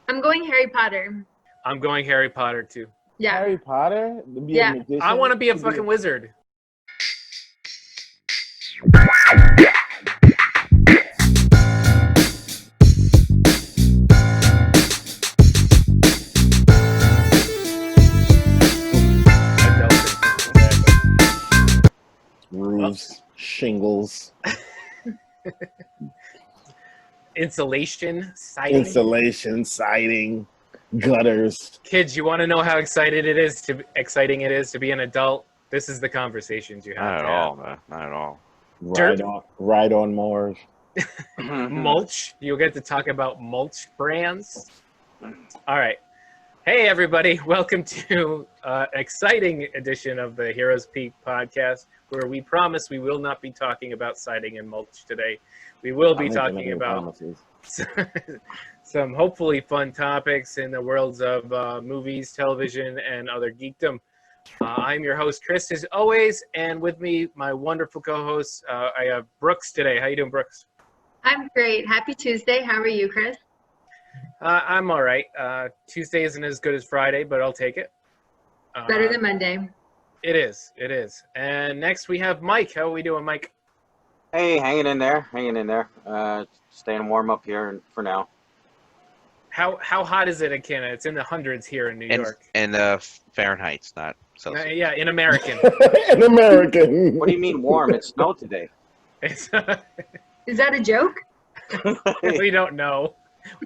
I'm going Harry Potter. I'm going Harry Potter too. Yeah. Harry Potter? To be Yeah. a magician? I want to be a fucking wizard. Roofs, shingles, Insulation, siding. insulation, siding, gutters. Kids, you want to know how exciting it is to be an adult? This is the conversations you have. Not at all, man. Not at all. Dirt. Ride on Mars. Mulch. You'll get to talk about mulch brands. All right. Hey, everybody. Welcome to an exciting edition of the Heroes Peak podcast, where we promise we will not be talking about siding and mulch today. We will be talking about some hopefully fun topics in the worlds of movies, television, and other geekdom. I'm your host, Chris, as always, and with me, my wonderful co-host, I have Brooks today. How you doing, Brooks? I'm great. Happy Tuesday. How are you, Chris? I'm all right. Tuesday isn't as good as Friday, but I'll take it. Better than Monday. It is. It is. And next we have Mike. How are we doing, Mike? Hey, hanging in there. Staying warm up here for now. How hot is it in Canada? It's in the hundreds here in New York. And Fahrenheit, not Celsius. Yeah, in American. An American. What do you mean warm? It snowed today. It's, Is that a joke? we don't know.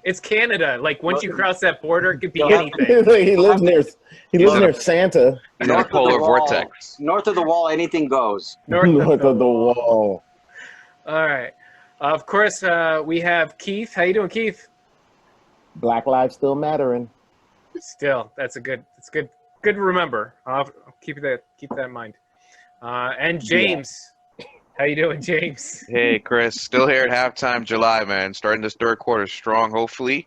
It's Canada. Like once you cross that border, it could be Yeah. anything. he lives near Santa. He's in a polar vortex. North of the wall, anything goes. North of the wall. All right. Of course, we have Keith. How you doing, Keith? Black lives still mattering. Still, it's good to remember. I'll keep that in mind. And James. How you doing, James? Hey, Chris. Still here at halftime, July, man. Starting this third quarter strong, hopefully.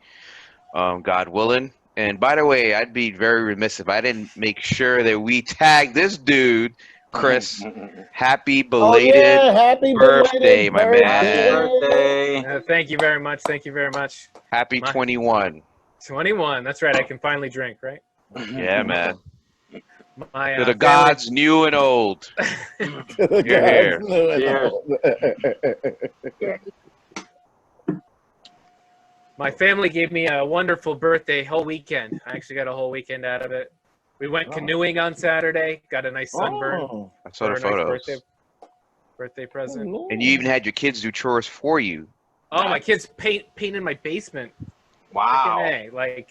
God willing. And by the way, I'd be very remiss if I didn't make sure that we tag this dude, Chris. Happy belated happy birthday, my man. Happy birthday. Thank you very much. Thank you very much. Happy 21. 21. That's right. I can finally drink, right? Yeah, man. My, To the gods, new and old. Here. My family gave me a wonderful birthday whole weekend. I actually got a whole weekend out of it. We went canoeing on Saturday. Got a nice sunburn. I saw the Nice photos. birthday present. And you even had your kids do chores for you. Oh, my kids painted my basement. Wow. Freaking A. Like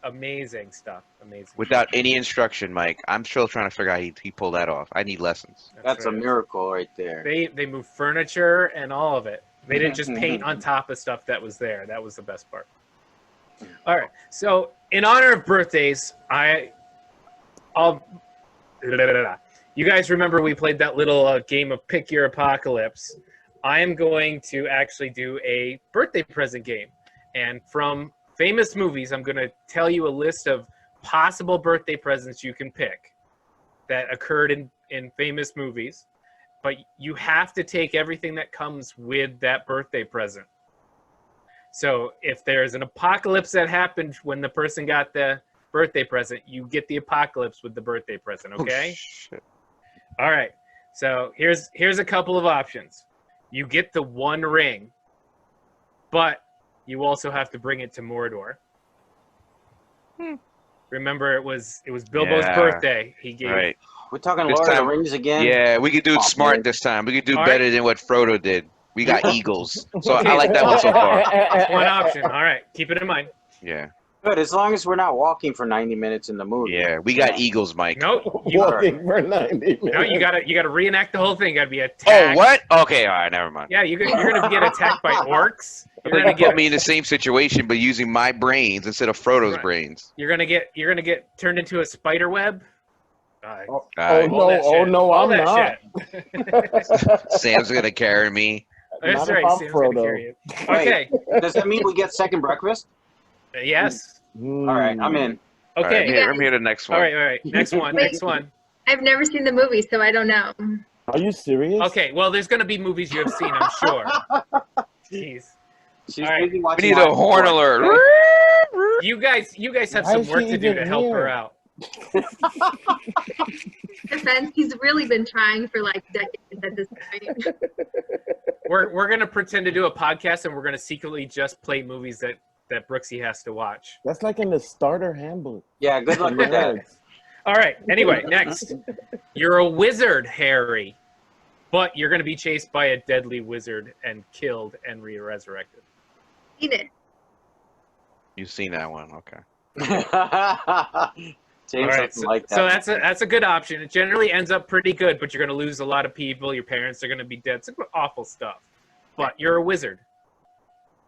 amazing stuff. Amazing. Without any instruction, Mike. I'm still trying to figure out how he pulled that off. I need lessons. That's a right. miracle right there. They moved furniture and all of it. They didn't just paint on top of stuff that was there. That was the best part. All right. So in honor of birthdays, you guys remember we played that little game of Pick Your Apocalypse. I am going to actually do a birthday present game. And from famous movies, I'm going to tell you a list of possible birthday presents you can pick that occurred in famous movies. But you have to take everything that comes with that birthday present. So if there's an apocalypse that happened when the person got the birthday present, you get the apocalypse with the birthday present, okay? Oh, shit. All right. So here's a couple of options. You get the one ring, but you also have to bring it to Mordor. Remember, it was Bilbo's birthday. He gave. Right. We're talking This Lord of time- the Rings again? Yeah, we could do it smart man. this time. We could do All better right. than what Frodo did. We got eagles. So Okay. I like that one so far. One option. All right. Keep it in mind. Yeah. Good, as long as we're not walking for 90 minutes in the movie. Yeah, we got eagles, Mike. No, Walking for 90 minutes. no, you gotta reenact the whole thing. You gotta be Oh, attacked. what? Okay, all right, never mind. Yeah, you're gonna get attacked by orcs. You're You're gonna gonna get get me in the same situation, but using my brains instead of Frodo's Right. brains. you're gonna get turned into a spider web. Oh, Alright. all that shit. no, All I'm that not. shit. Sam's gonna carry me. That's Not right. if I'm Sam's gonna Frodo. carry you. Wait. Okay. Does that mean we get second breakfast? Yes. Mm. All right, I'm in. All Okay. right, here, I'm here the next one. All right. Next one. Wait. Next one. I've never seen the movie, so I don't know. Are you serious? Okay. Well, there's gonna be movies you have seen, I'm sure. Jeez. She's All right. busy We watching need a horn alert. You guys have Why some is work she to do even to help her here? out. Defense, he's really been trying for like decades at this point. We're gonna pretend to do a podcast, and we're gonna secretly just play movies that Brooksy has to watch. That's like in the starter handbook. Yeah, good luck with that. Nerds. All right. Anyway, next, you're a wizard, Harry, but you're gonna be chased by a deadly wizard and killed and resurrected. Eat it. You've seen that one, okay. James All right, doesn't like that. so that's a good option. It generally ends up pretty good, but you're going to lose a lot of people. Your parents are going to be dead. It's awful stuff. But you're a wizard.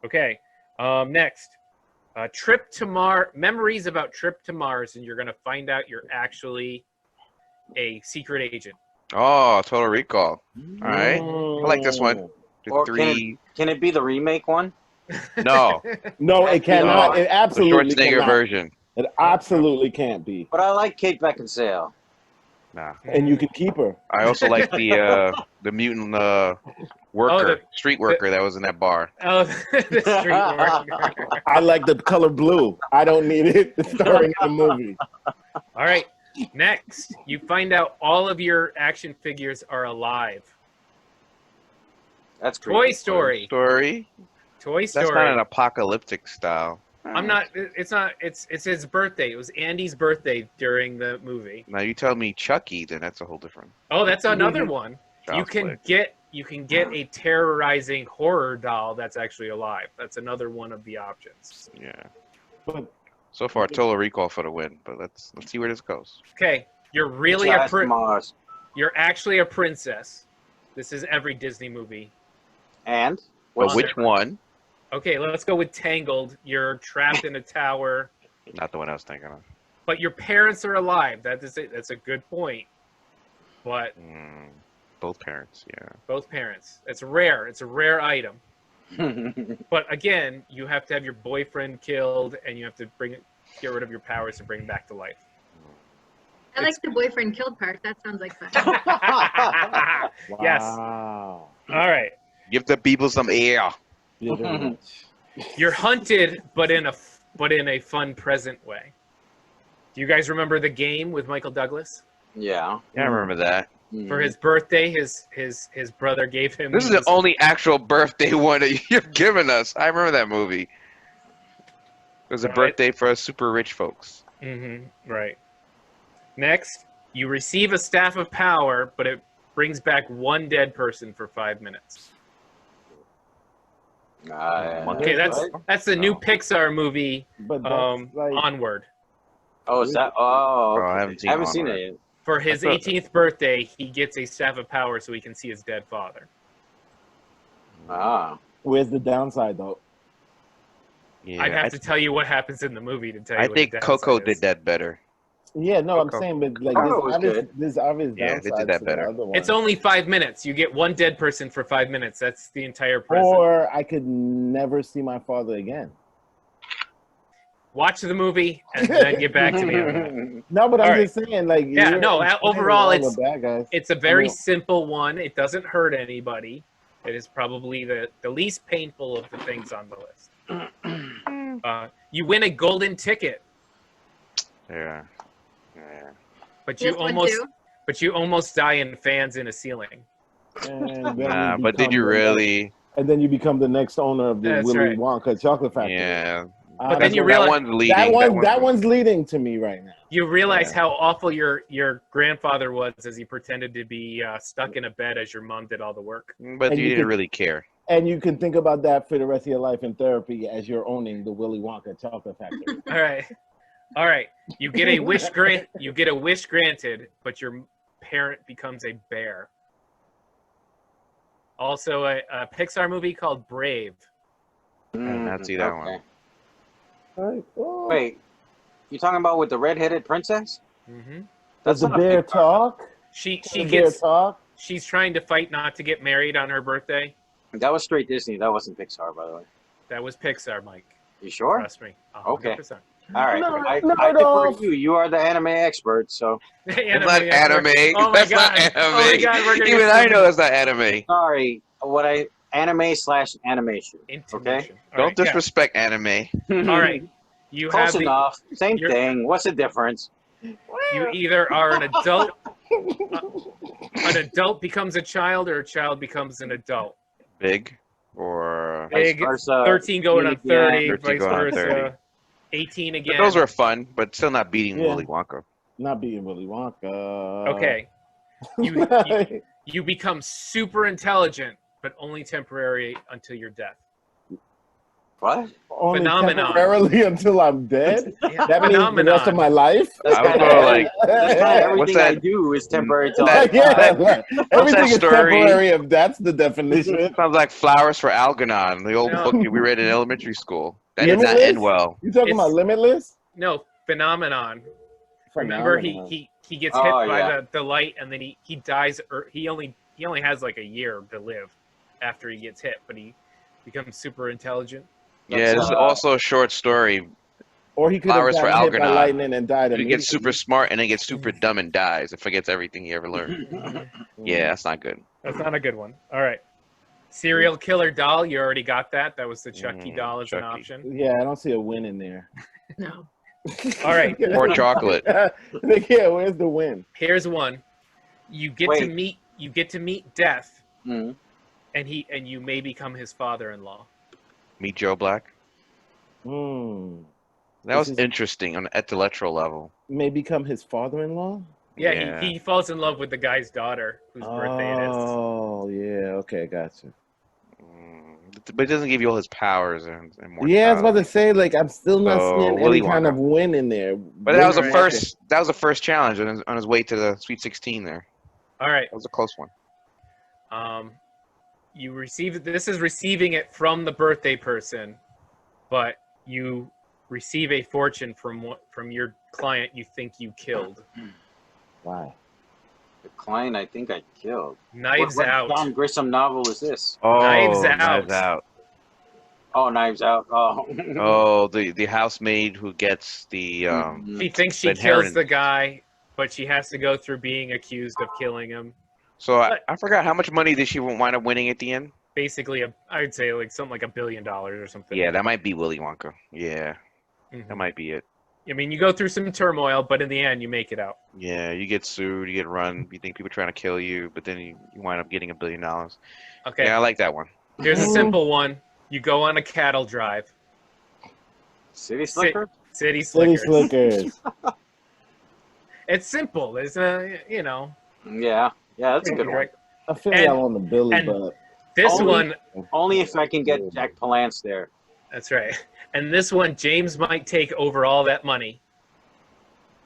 Okay. Next, trip to Mars. Memories about trip to Mars, and you're going to find out you're actually a secret agent. Oh, Total Recall. All right. I like this one. The Or three. Can it be the remake one? No. No, it cannot. No. It The absolutely Schwarzenegger cannot. version. It absolutely can't be. But I like Kate Beckinsale. Nah. And you can keep her. I also like the mutant worker, street worker that was in that bar. Oh, the street worker. I like the color blue. I don't need it starring in the movie. All right. Next, you find out all of your action figures are alive. That's Toy creepy. Story. Toy That's Story. not an apocalyptic style. I'm not. It's not. It's his birthday. It was Andy's birthday during the movie. Now you tell me Chucky, then that's a whole different. Oh, that's another one. You child's can play. get a terrorizing horror doll that's actually alive. That's another one of the options. Yeah. But So far, Total Recall for the win, but let's see where this goes. Okay, you're really a Trash Mars. you're actually a princess. This is every Disney movie. And? But What's which it? one? Okay, let's go with Tangled. You're trapped in a tower, Not the one I was thinking of. but your parents are alive. That is it. That's a good point. But Both parents, yeah. both parents. It's rare. It's a rare item. But again, you have to have your boyfriend killed, and you have to get rid of your powers to bring him back to life. I like the boyfriend killed part. That sounds like fun. Yes. wow. All right. Give the people some air. Yeah, very much. You're hunted, but in a fun, present way. Do you guys remember the game with Michael Douglas? Yeah. Yeah, I remember that. For his birthday, his brother gave him. This is the these- only actual birthday one that you're giving us. I remember that movie. It was a Right. birthday for us super rich folks. Right. Next, you receive a staff of power, but it brings back one dead person for 5 minutes. Okay, that's the new Pixar movie. But that's like, Onward. Oh, is that? Oh, Oh, I okay. haven't seen it Onward. yet. For his I thought- 18th birthday, he gets a staff of power so he can see his dead father. Ah. where's the downside though? Yeah, I'd have to tell you what happens in the movie to tell you. I what think the Coco downside is. did that better. Yeah, no, I'm Coco. saying, but like Coco was good. there's obvious Yeah, downside they did that to better. the other one. It's only 5 minutes. You get one dead person for 5 minutes. That's the entire present. Or I could never see my father again. Watch the movie and then get back to me on that. No, but All I'm right. just saying, like, Yeah, you're no, explaining overall, all it's- the bad guys. It's a very I know. simple one. It doesn't hurt anybody. It is probably the least painful of the things on the list. You win a golden ticket, Yeah. but you This one too? almost die in fans in a ceiling. And then Nah, you but did become you the really? and then you become the next owner of the That's Willy right. Wonka chocolate factory. Yeah. But then you That realize- that one's leading. that one's leading to me right now. You realize Yeah. how awful your grandfather was as he pretended to be stuck in a bed as your mom did all the work. But And you you didn't could- really care. And you can think about that for the rest of your life in therapy as you're owning the Willy Wonka chocolate factory. All right. You get a wish granted, but your parent becomes a bear. Also, a Pixar movie called Brave. I did not see that one. Right. Oh. Wait, you talking about with the red-headed princess? Mm-hmm. Does the not a bear Pixar. talk? She Does the bear gets talk? she's trying to fight not to get married on her birthday. That was straight Disney. That wasn't Pixar, by the way. That was Pixar, Mike. You sure? Trust me. 100%. Okay. All right. No, I no, defer no. to you. You are the anime expert, so It's not anime. Oh my That's god. not anime. Oh my god, we're gonna Even get I so know it's not anime. sorry. Anime/animation. intimation. All Don't right, yeah. disrespect anime. All right. You Close have enough. Same you're- thing. What's the difference? you either are an adult becomes a child, or a child becomes an adult. Big or Vice Big versa. 13 going on Big again. 30, 13 vice going on versa. 30. 18 but again. those were fun, but still not beating Yeah. Willy Wonka. Not being Willy Wonka. Okay. You become super intelligent, but only temporary until your death. What? Only Phenomenon. temporarily until I'm dead. Yeah, That means the rest of my life. That's I would kind go of like that's kind of what's everything I that? do is temporary till That- I die. Everything is story? temporary if that's the definition. Sounds like Flowers for Algernon, the old No. book we read in elementary school. That did not Limitless? end well. You talking about It's- Limitless? No, phenomenon. Remember, he gets hit Oh, by yeah. the light, and then he dies. Or he only has like a year to live after he gets hit, but he becomes super intelligent. Yeah, this is also a short story. Or he could have Flowers for gotten hit by Algernon. lightning and died He immediately. gets super smart and then gets super dumb and dies and forgets everything he ever learned. Yeah, that's not good. That's not a good one. All right. Serial killer doll, you already got that. That was the Chucky doll as an Chucky. option. Yeah, I don't see a win in there. No. All right. Or chocolate. Yeah, where's the win? Here's one. You get to meet death, Mhm. and you may become his father-in-law. Meet Joe Black. Hmm. That was This is- interesting on an intellectual level. May become his father-in-law? Yeah, He falls in love with the guy's daughter whose birthday it is. Oh, yeah. Okay, gotcha. But it doesn't give you all his powers and more. Yeah, I was about to say, like, I'm still not So, seeing Willy any kind Wonka. of win in there. But that was the Right. first. That was the first challenge on his way to the Sweet 16. There, All right. that was a close one. You receive this is receiving it from the birthday person, but you receive a fortune from your client you think you killed. Why? The client I think I killed. Knives what Out. John Grisham novel is this? Oh, Knives Knives Out. Out. Oh, Knives Out. Oh. Oh, the housemaid who gets the She thinks she the kills inheritance. the guy, but she has to go through being accused of killing him. So I forgot how much money did she wind up winning at the end? Basically, I'd say like something like $1 billion or something. Yeah, that might be Willy Wonka. Yeah, Mhm. that might be it. I mean, you go through some turmoil, but in the end, you make it out. Yeah, you get sued, you get run, you think people are trying to kill you, but then you wind up getting $1 billion. Okay, Yeah, I like that one. here's a simple one. You go on a cattle drive. City Slicker? City City Slickers. Slickers. It's simple. There's Yeah, yeah, that's a good one. right? I feel And- y'all on the Billy, and- but This Only- one, Only if I can get Jack Palance there. that's right. And this one, James might take over all that money.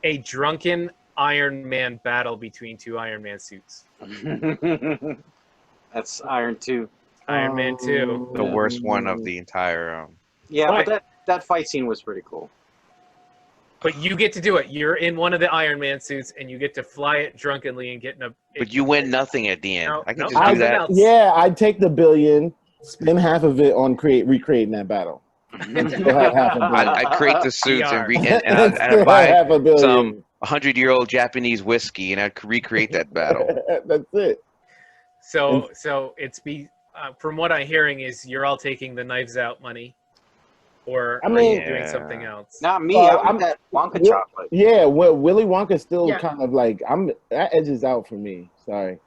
A drunken Iron Man battle between two Iron Man suits. That's Iron 2. Iron Man 2. The worst one of the entire. Yeah, Right. but that fight scene was pretty cool. But you get to do it. You're in one of the Iron Man suits, and you get to fly it drunkenly and get in a. But you win nothing at the end. No, I can no, just do nothing that. else. yeah, I'd take the $1 billion, spend half of it on recreating that battle. Still have half a billion. I'd create the suits and, and Still I'd have buy half a billion. some 100-year-old Japanese whiskey and I'd recreate that battle. That's it. So it's from what I'm hearing is you're all taking the Knives Out money, or I mean- are you doing something else? Not me. Well, I want that Wonka Yeah. chocolate. Yeah, well, Willy Wonka still Yeah. kind of like that edges out for me. Sorry,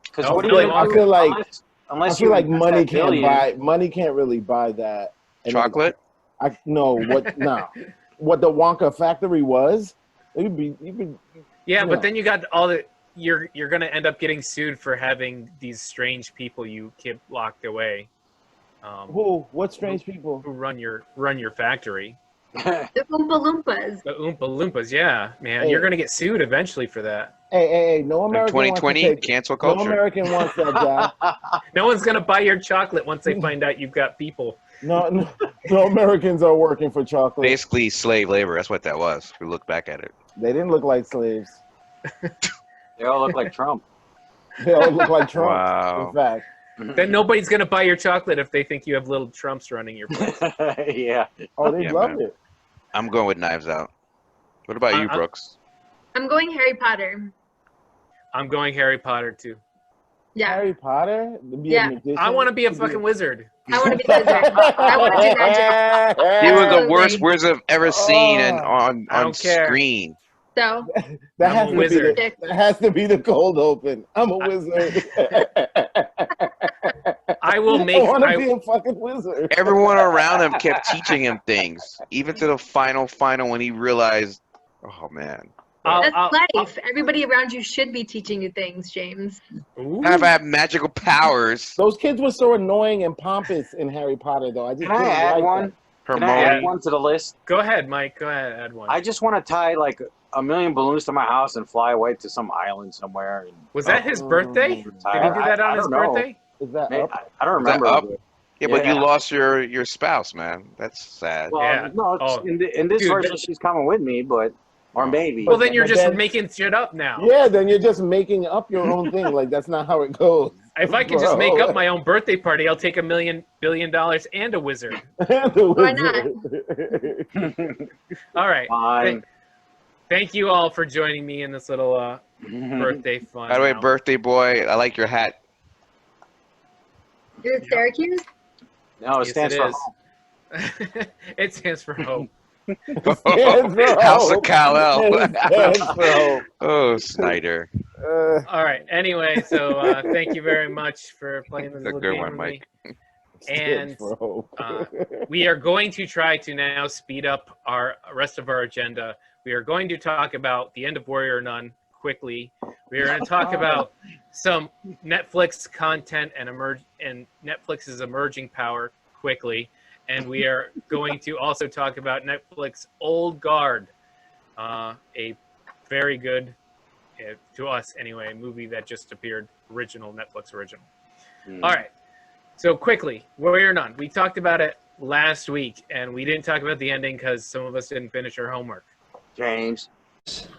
Because No, what do Willy you I Wonka- feel like unless I feel you like invest money that can't billion- money can't really buy that. And Chocolate? I no what no what the Wonka factory was. You'd be Yeah, No. but then you got all the you're gonna end up getting sued for having these strange people you keep locked away. what strange people? Who run your factory? The Oompa Loompas. The Oompa Loompas, yeah, man, Hey. you're gonna get sued eventually for that. Hey, no In American wants to 2020, take, cancel no culture. American wants that job. No one's gonna buy your chocolate once they find out you've got people. No Americans are working for chocolate. Basically, slave labor. That's what that was. If we look back at it. They didn't look like slaves. They all look like Trump. They all look like Trump. Wow. In fact, Then nobody's gonna buy your chocolate if they think you have little Trumps running your place. Yeah. oh, they Yeah, loved man. it. I'm going with Knives Out. What about you, I- Brooks? I'm going Harry Potter. I'm going Harry Potter too. Yeah. Harry Potter? To be Yeah. a magician? I want to be a fucking wizard. I want to be a wizard. I want to do magic. He was the Absolutely. worst wizard I've ever seen and Oh. on I don't care. screen. So, That I'm has a to wizard. be that has to be the cold open. I'm a wizard. I will I make. want to be a fucking wizard. Everyone around him kept teaching him things, even to the final when he realized, oh man, that's I'll- life. Everybody around you should be teaching you things, James. Ooh. I have magical powers. Those kids were so annoying and pompous in Harry Potter, though. I just Can I didn't add like one? that. Can I add Hermione. one to the list? Go ahead, Mike. Go ahead, add one. I just want to tie like a million balloons to my house and fly away to some island somewhere. And Was that his birthday? Did he do that on I his don't know. birthday? Is that Maybe, up? I don't Is that remember. up? Yeah, but you Yeah. lost your spouse, man. That's sad. Well, Yeah. no, it's, Oh. in this Dude, version, she's coming with me, but or maybe. Well, then you're But just then- making shit up now. Yeah, then you're just making up your own thing. Like, that's not how it goes. If I could just Bro. make up my own birthday party, I'll take $1 billion and a wizard. The Why not? wizard. All right. Fine. Thank you all for joining me in this little birthday fun. By the way, now. birthday boy, I like your hat. Is it Syracuse? No, it Yes, stands it for is. home. It stands for hope. Stands for House of hope. Kal-El. Stands for hope. Oh, Snyder. All right. Anyway, so thank you very much for playing this That's a little good game one, with Mike. me. Stands And for hope. we are going to try to now speed up our rest of our agenda. We are going to talk about the end of Warrior Nun quickly. We are going to talk about some Netflix content and Netflix's emerging power quickly. And we are going to also talk about Netflix Old Guard, a very good, to us anyway, movie that just appeared, Netflix original. All right. So quickly, Warrior Nun. We talked about it last week, and we didn't talk about the ending because some of us didn't finish our homework. James.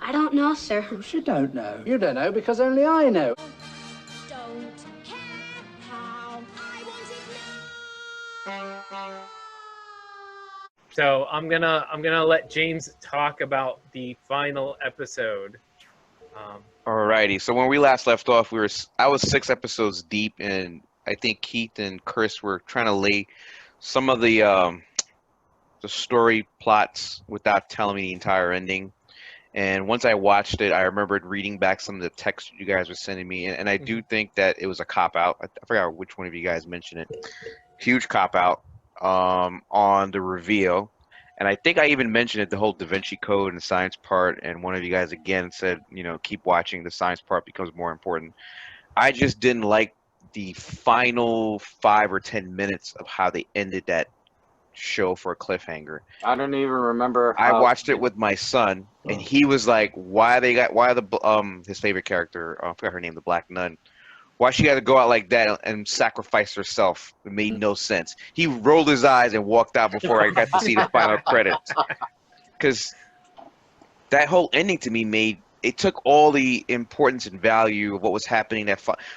I don't know, sir. Of course you don't know. You don't know because only I know. Don't care how I want it now. So I'm gonna let James talk about the final episode. Alrighty. So when we last left off, I was 6 episodes deep, and I think Keith and Chris were trying to lay some of the story plots without telling me the entire ending. And once I watched it, I remembered reading back some of the text you guys were sending me, and I do think that it was a cop out. I forgot which one of you guys mentioned it. Huge cop out on the reveal. And I think I even mentioned it, the whole Da Vinci Code and the science part, and one of you guys again said, keep watching, the science part becomes more important. I just didn't like the final 5 or 10 minutes of how they ended that show for a cliffhanger. I don't even remember. I watched it with my son, and he was like, why his favorite character, I forgot her name, the Black Nun, why she had to go out like that and sacrifice herself? It made no sense. He rolled his eyes and walked out before I got to see the final credits. Because that whole ending to me it took all the importance and value of what was happening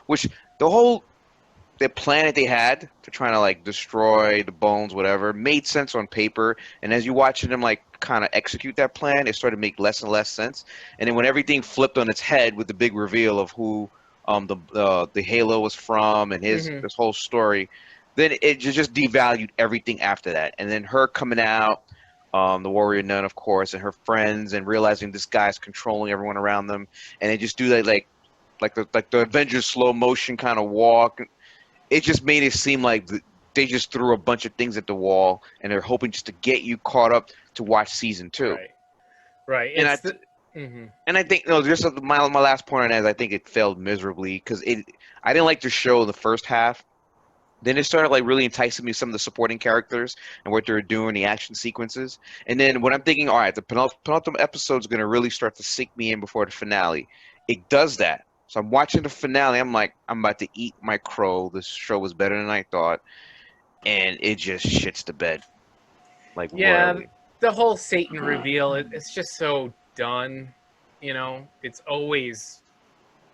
which the planet they had to try to destroy the bones, whatever, made sense on paper. And as you watching them kind of execute that plan, it started to make less and less sense. And then when everything flipped on its head with the big reveal of who the Halo was from and this whole story, then it just devalued everything after that. And then her coming out, the Warrior Nun, of course, and her friends, and realizing this guy's controlling everyone around them, and they just do that like the Avengers slow motion kind of walk. It just made it seem like they just threw a bunch of things at the wall, and they're hoping just to get you caught up to watch season 2. Right. And I think just my last point on that is I think it failed miserably because I didn't like the show in the first half. Then it started really enticing me, some of the supporting characters and what they're doing, the action sequences. And then when I'm thinking, all right, the penultimate episode is going to really start to sink me in before the finale, it does that. So I'm watching the finale. I'm like, I'm about to eat my crow. This show was better than I thought. And it just shits the bed. Royally. The whole Satan reveal, it's just so done. It's always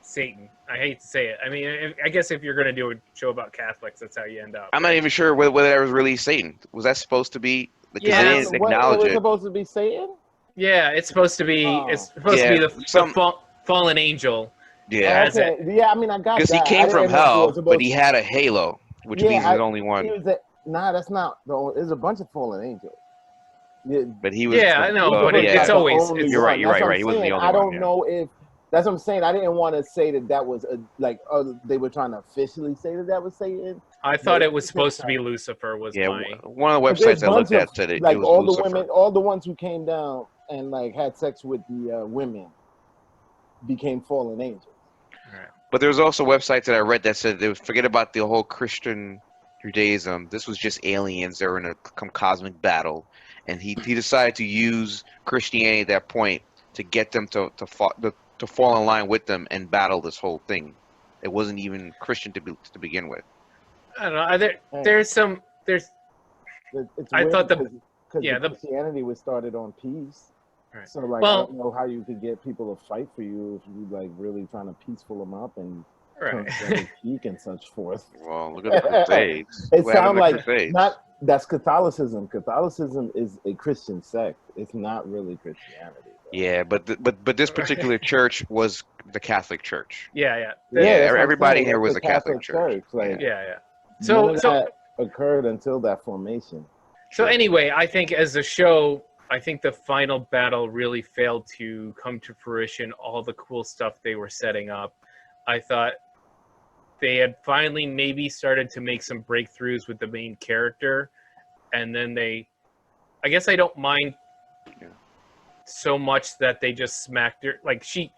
Satan. I hate to say it. I mean, I guess if you're going to do a show about Catholics, that's how you end up. I'm not even sure whether that was really Satan. Was that supposed to be? Because Yeah, they didn't acknowledge was it. supposed to be Satan? Yeah, it's supposed to be. Oh. It's supposed to be the fallen angel, Yeah, Okay. Yeah, I mean, I got because that. he came I from didn't know if it was hell, supposed but he had a halo, which means he's the only He one. was nah, that's not. There's a bunch of fallen angels. Yeah, But he was. Yeah, I know, so, but Lucifer's it's not the always only You're one. right. You're That's right. what Right. I'm He wasn't the saying. only I one. don't Yeah. know if that's what I'm saying. I didn't want to say that was they were trying to officially say that was Satan. I thought it was supposed to be Lucifer. Was Yeah. my One of the But there's websites I looked bunch of at said it like was all Lucifer. the women, all the ones who came down and like had sex with the women became fallen angels. But there's also websites that I read that said they would forget about the whole Christian Judaism. This was just aliens that were in a cosmic battle, and he decided to use Christianity at that point to get them to fall in line with them and battle this whole thing. It wasn't even Christian to begin with. I don't know. There's It's I weird thought because yeah, the- Christianity was started on peace. Right. So like Well- I don't know how you could get people to fight for you if you like really trying to peaceful them up and turn right. cheek and such forth. Well, look at the Crusades. It What happened sounds to like Crusades? that's Catholicism. Catholicism is a Christian sect. It's not really Christianity. Though. Yeah, but this particular church was the Catholic Church. Yeah. Yeah, that's what I'm everybody saying. here It's was a Catholic church. Like, Yeah. none of So that occurred until that formation. So anyway, I think as a show, I think the final battle really failed to come to fruition. All the cool stuff they were setting up, I thought they had finally maybe started to make some breakthroughs with the main character, and then I guess I don't mind so much that they just smacked her. Like she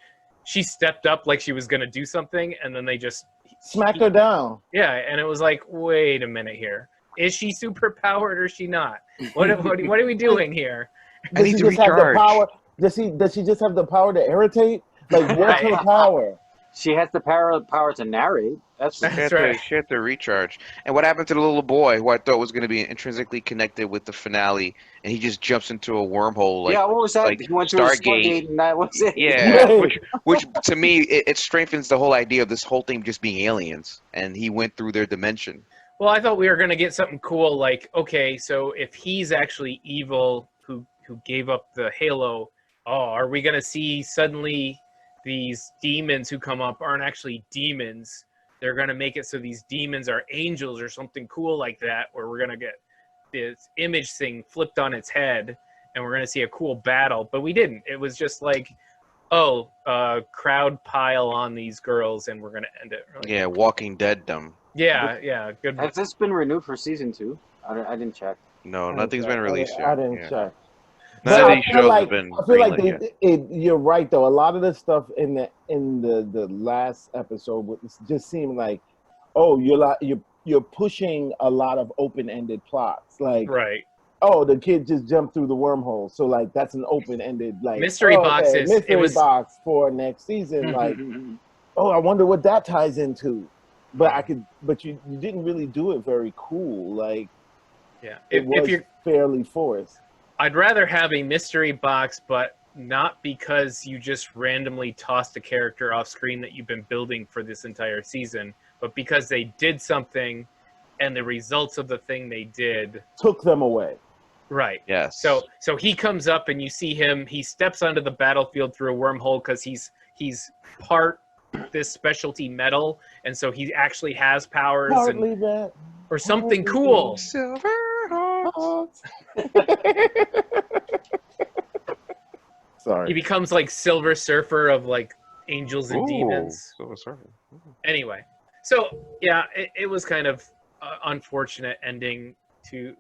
stepped up like she was gonna do something, and then they just Smacked her down. Yeah, and it was like, wait a minute here. Is she super powered or is she not? What are we doing here? I need to Have the recharge. power? Does she just have the power to irritate? Like what's her power? She has the power to narrate. That's She had, right. she had to recharge. And what happened to the little boy who I thought was going to be intrinsically connected with the finale, and he just jumps into a wormhole? Like, yeah. What was that? like He went through a Stargate. Stargate, and that was it. Yeah, Right. which to me it strengthens the whole idea of this whole thing just being aliens, and he went through their dimension. Well, I thought we were gonna get something cool, like, okay, so if he's actually evil, who gave up the halo, are we gonna see suddenly these demons who come up aren't actually demons? They're gonna make it so these demons are angels or something cool like that, where we're gonna get this image thing flipped on its head, and we're gonna see a cool battle. But we didn't. It was just like, crowd pile on these girls, and we're gonna end it. Like, Yeah, Walking Dead them. yeah, good. Has this been renewed for season 2? I didn't check. No, nothing's been released yet. I didn't Yeah. check. None But of I these feel shows like- have been I feel like greenlit yet. you're right though. A lot of the stuff in the last episode just seemed like, you're pushing a lot of open-ended plots. Like, Right. the kid just jumped through the wormhole, so like that's an open-ended like Mystery boxes. mystery box for next season. Like, I wonder what that ties into. But you didn't really do it very cool. Like, Yeah. it was If you're, fairly forced. I'd rather have a mystery box, but not because you just randomly tossed a character off screen that you've been building for this entire season, but because they did something and the results of the thing they did. Took them away. Right. Yes. So he comes up and you see him, he steps onto the battlefield through a wormhole because he's part this specialty metal, and so he actually has powers Partly that. or something cool. Sorry. He becomes like Silver Surfer of like angels and demons. Silver Surfer. Anyway, so yeah, it was kind of unfortunate ending to,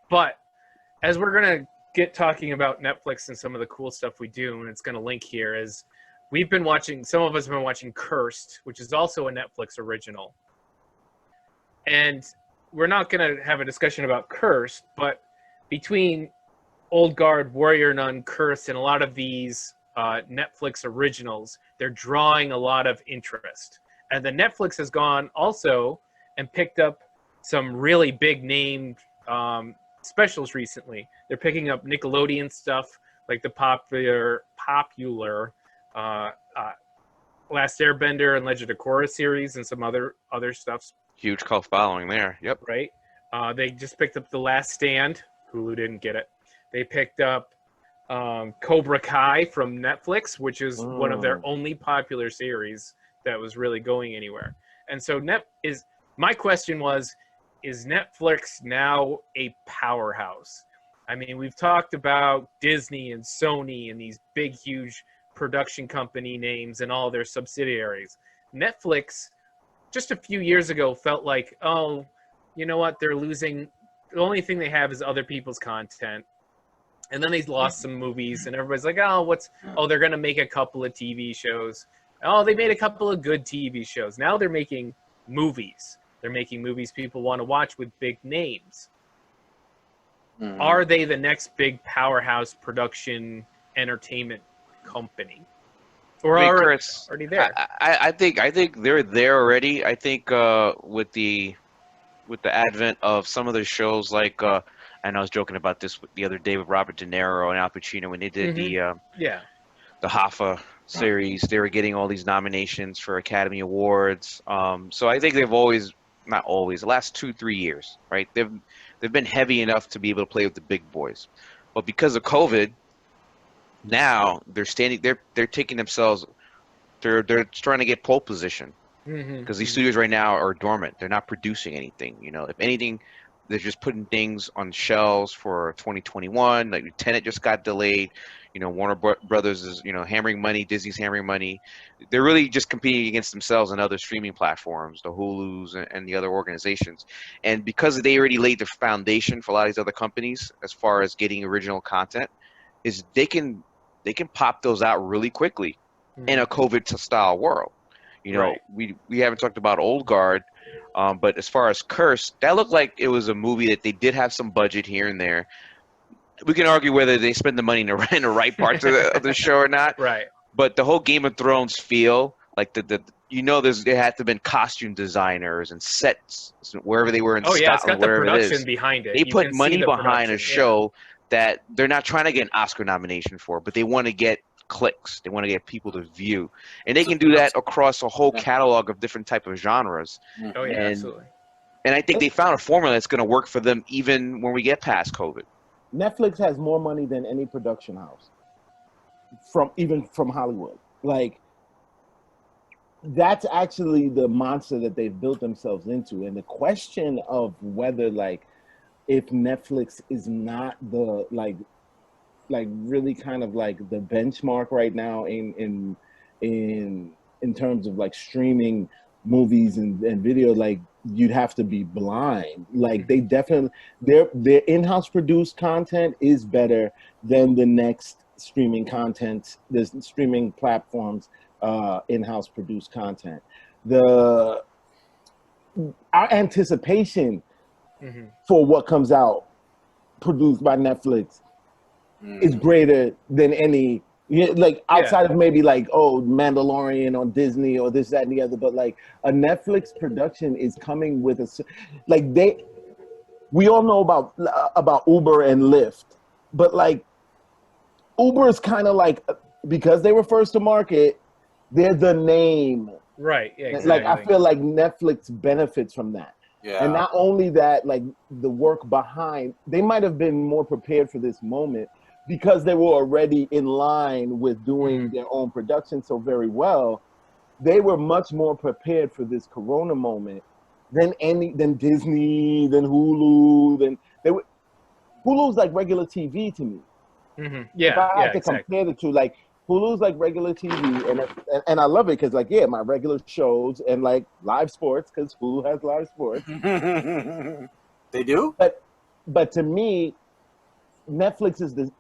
but as we're gonna get talking about Netflix and some of the cool stuff we do, and it's gonna link here, is we've been watching, some of us have been watching Cursed, which is also a Netflix original. And we're not going to have a discussion about Cursed, but between Old Guard, Warrior Nun, Cursed, and a lot of these Netflix originals, they're drawing a lot of interest. And then Netflix has gone also and picked up some really big name specials recently. They're picking up Nickelodeon stuff, like the popular Last Airbender and Legend of Korra series, and some other stuff. Huge cult following there. Yep. Right. They just picked up The Last Stand. Hulu didn't get it. They picked up Cobra Kai from Netflix, which is one of their only popular series that was really going anywhere. And so my question was, is Netflix now a powerhouse? I mean, we've talked about Disney and Sony and these big, huge production company names and all their subsidiaries. Netflix, just a few years ago, felt like, oh, you know what? They're losing. The only thing they have is other people's content. And then they lost some movies, and everybody's like, oh, they're going to make a couple of TV shows. Oh, they made a couple of good TV shows. Now they're making movies. They're making movies people want to watch with big names. Are they the next big powerhouse production entertainment company? Or I mean, are Chris, already there? I think they're there already. I think with the advent of some of the shows like and I was joking about this the other day with Robert De Niro and Al Pacino when they did the Hoffa series. They were getting all these nominations for Academy Awards. So I think they've always, not always, the last 2-3 years, right? They've been heavy enough to be able to play with the big boys. But because of COVID, now they're taking themselves. They're trying to get pole position because these studios right now are dormant. They're not producing anything. You know, if anything, they're just putting things on shelves for 2021. Like Tenet just got delayed. You know, Warner Brothers is, you know, hammering money. Disney's hammering money. They're really just competing against themselves and other streaming platforms, the Hulus and the other organizations. And because they already laid the foundation for a lot of these other companies as far as getting original content, is they can pop those out really quickly in a COVID-style world. You know, we haven't talked about Old Guard, but as far as Curse, that looked like it was a movie that they did have some budget here and there. We can argue whether they spend the money in the right parts of the show or not. Right. But the whole Game of Thrones feel, like there had to have been costume designers and sets wherever they were in Scotland, it's got the wherever production it is. behind it. They You put can see money the behind a production, show that they're not trying to get an Oscar nomination for, but they want to get clicks. They want to get people to view. And they can do that across a whole catalog of different type of genres. Oh, yeah, absolutely. And I think they found a formula that's going to work for them even when we get past COVID. Netflix has more money than any production house even from Hollywood. Like, that's actually the monster that they've built themselves into. And the question of whether, like, if Netflix is not the like really kind of like the benchmark right now in terms of like streaming movies and video, like, you'd have to be blind. Like, they definitely, their in-house produced content is better than the next streaming content, the streaming platforms in-house produced content. Our anticipation for what comes out produced by Netflix is greater than any, like, outside of maybe like, Mandalorian on Disney or this, that, and the other. But like, a Netflix production is coming with we all know about Uber and Lyft, but like, Uber is kind of like, because they were first to market, they're the name. Right. Yeah, exactly. Like, I feel like Netflix benefits from that. Yeah. And not only that, like, the work behind, they might have been more prepared for this moment because they were already in line with doing their own production so very well. They were much more prepared for this Corona moment than Disney, than Hulu, Hulu's like regular TV to me. Yeah, if I have to compare the two, like, Hulu's like regular TV, and I love it because, like, my regular shows and like live sports, because Hulu has live sports. They do, but to me, Netflix is the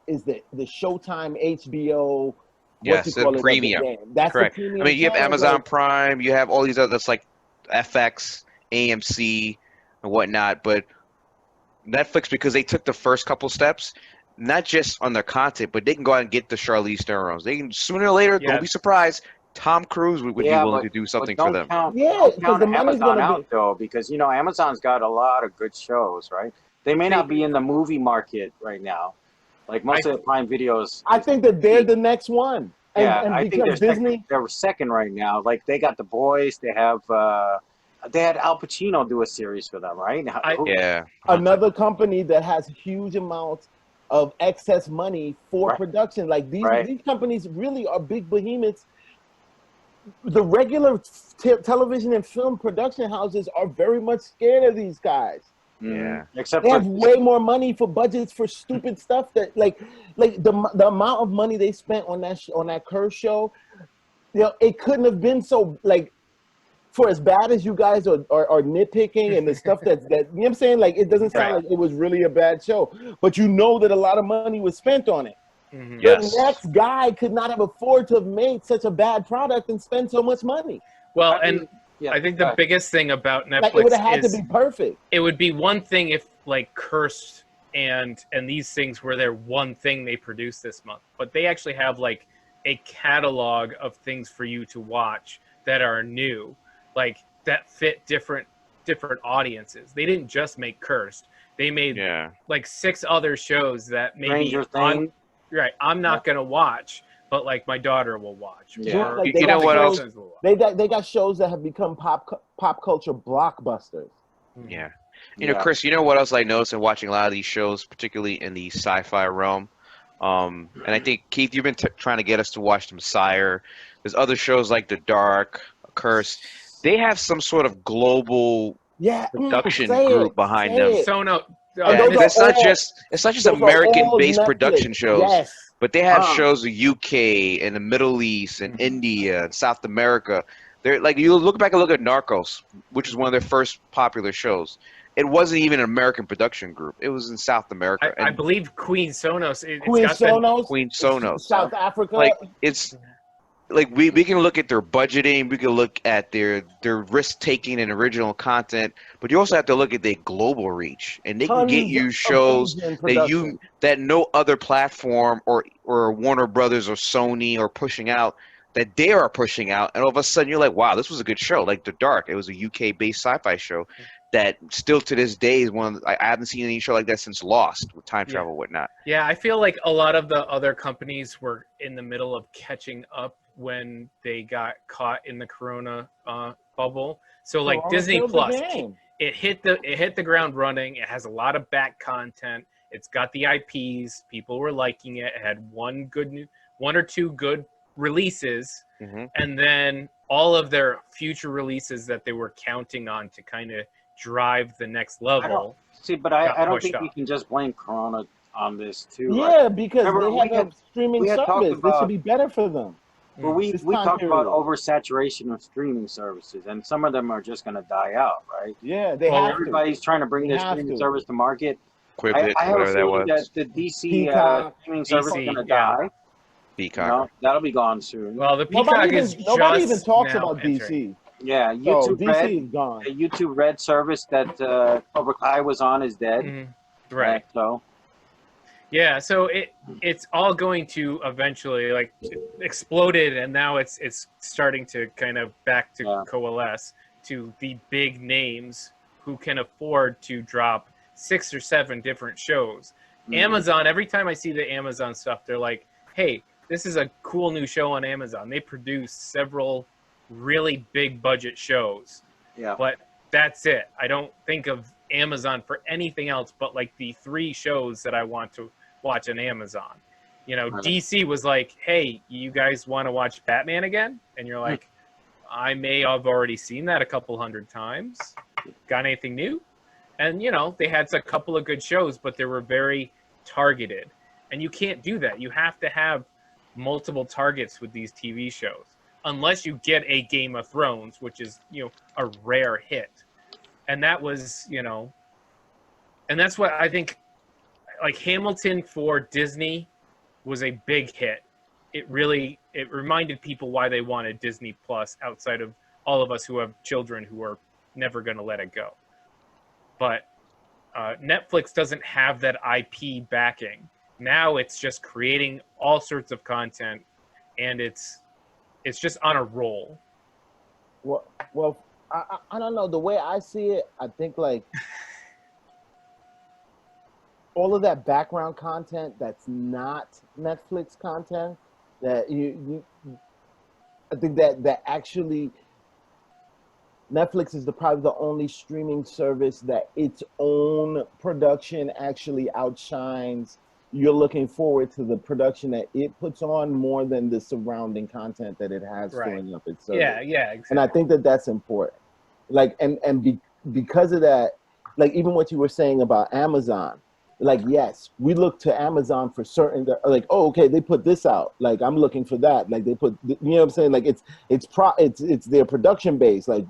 Showtime, HBO. Yes, the premium. That's correct. The premium. I mean, you have channel, Amazon like, Prime, you have all these others like FX, AMC, and whatnot. But Netflix, because they took the first couple steps, not just on their content, but they can go out and get the Charlize Therons. They can, sooner or later, don't be surprised, Tom Cruise would be willing to do something for them. Because the money's Amazon gonna out though, because Amazon's got a lot of good shows, right? They may not be in the movie market right now, like most of the Prime Videos. I think that they're the next one. I think they're second right now. Like, they got The Boys. They have they had Al Pacino do a series for them, right? Another company that has huge amounts of excess money for production. Like, these companies really are big behemoths the regular television and film production houses are very much scared of these guys. Yeah. Except They for have way more money for budgets for stupid stuff that like the amount of money they spent on that Curse show, you know, it couldn't have been so like for as bad as you guys are nitpicking and the stuff that you know what I'm saying, like it doesn't sound like it was really a bad show, but you know that a lot of money was spent on it. Yes. The next guy could not have afforded to have made such a bad product and spend so much money. Well, and I think the biggest thing about Netflix Like it would have had is to be perfect. it would be one thing if like Cursed and these things were their one thing they produced this month, but they actually have like a catalog of things for you to watch that are new, like that fit different audiences. They didn't just make Cursed. They made like 6 other shows that maybe I'm not gonna watch, but like my daughter will watch. Yeah, Or, like you know what else? They got shows that have become pop culture blockbusters. Yeah. You know, Chris, you know what else I noticed in watching a lot of these shows, particularly in the sci-fi realm? And I think, Keith, you've been trying to get us to watch The Messiah. There's other shows like The Dark, Curse. They have some sort of global production group behind them. Sono. It's not just American-based production shows, but they have shows in UK and the Middle East and India and South America. They're like, you look back and look at Narcos, which is one of their first popular shows. It wasn't even an American production group. It was in South America. I believe Queen Sonos. Queen Sonos. South Africa. Like it's like we can look at their budgeting, we can look at their risk taking and original content, but you also have to look at their global reach, and they can get you shows that no other platform or Warner Brothers or Sony are pushing out, that they are pushing out, and all of a sudden you're like, wow, this was a good show. Like The Dark, it was a UK-based sci-fi show that still to this day is one of I haven't seen any show like that since Lost with time travel and whatnot. Yeah, I feel like a lot of the other companies were in the middle of catching up when they got caught in the Corona bubble. So like Disney Plus, it hit the ground running. It has a lot of back content. It's got the IPs. People were liking it. It had one or two good releases, and then all of their future releases that they were counting on to kind of drive the next level. I don't think we can just blame Corona on this too. Yeah, because they have a streaming service. This should be better for them. Well, we talked about oversaturation of streaming services, and some of them are just going to die out, right? Yeah, everybody's trying to bring their streaming service to market. Quibbit, I have a feeling that the DC streaming service is going to die. Peacock. You know, that'll be gone soon. Well, the Peacock nobody even talks about DC. Yeah, YouTube Red is gone. The YouTube Red service that Cobra Kai was on is dead. Right. So. Yeah, so it's all going to eventually like exploded, and now it's starting to kind of back to coalesce to the big names who can afford to drop 6 or 7 different shows. Amazon, every time I see the Amazon stuff, they're like, hey, this is a cool new show on Amazon. They produce several really big budget shows. Yeah. But that's it. I don't think of Amazon for anything else but like the 3 shows that I want to watch on Amazon. You know, DC was like, hey, you guys want to watch Batman again? And you're like, I may have already seen that a couple hundred times. Got anything new? And, you know, they had a couple of good shows, but they were very targeted. And you can't do that. You have to have multiple targets with these TV shows. Unless you get a Game of Thrones, which is, you know, a rare hit. And that was, you know, and that's what I think, like Hamilton for Disney was a big hit. It reminded people why they wanted Disney Plus outside of all of us who have children who are never going to let it go. But Netflix doesn't have that IP backing. Now it's just creating all sorts of content, and it's just on a roll. Well, I don't know. The way I see it, I think like all of that background content that's not Netflix content, that I think that actually Netflix is probably the only streaming service that its own production actually outshines you're looking forward to the production that it puts on more than the surrounding content that it has Right. filling up its service. Yeah, exactly. And I think that that's important. Like, because of that, like even what you were saying about Amazon, like, yes, we look to Amazon for certain, like, oh, okay, they put this out. Like, I'm looking for that. Like, they put, you know what I'm saying? Like, it's their production base. Like,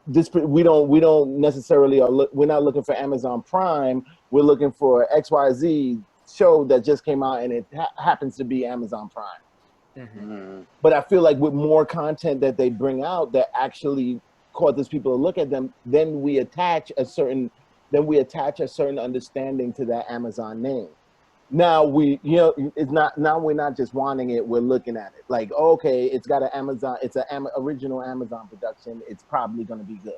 this, we don't necessarily we're not looking for Amazon Prime. We're looking for XYZ show that just came out, and it happens to be Amazon Prime. But I feel like with more content that they bring out that actually causes people to look at them, then we attach a certain understanding to that Amazon name. Now we're not just wanting it, we're looking at it like, okay, it's got an Amazon, it's an original Amazon production, it's probably going to be good.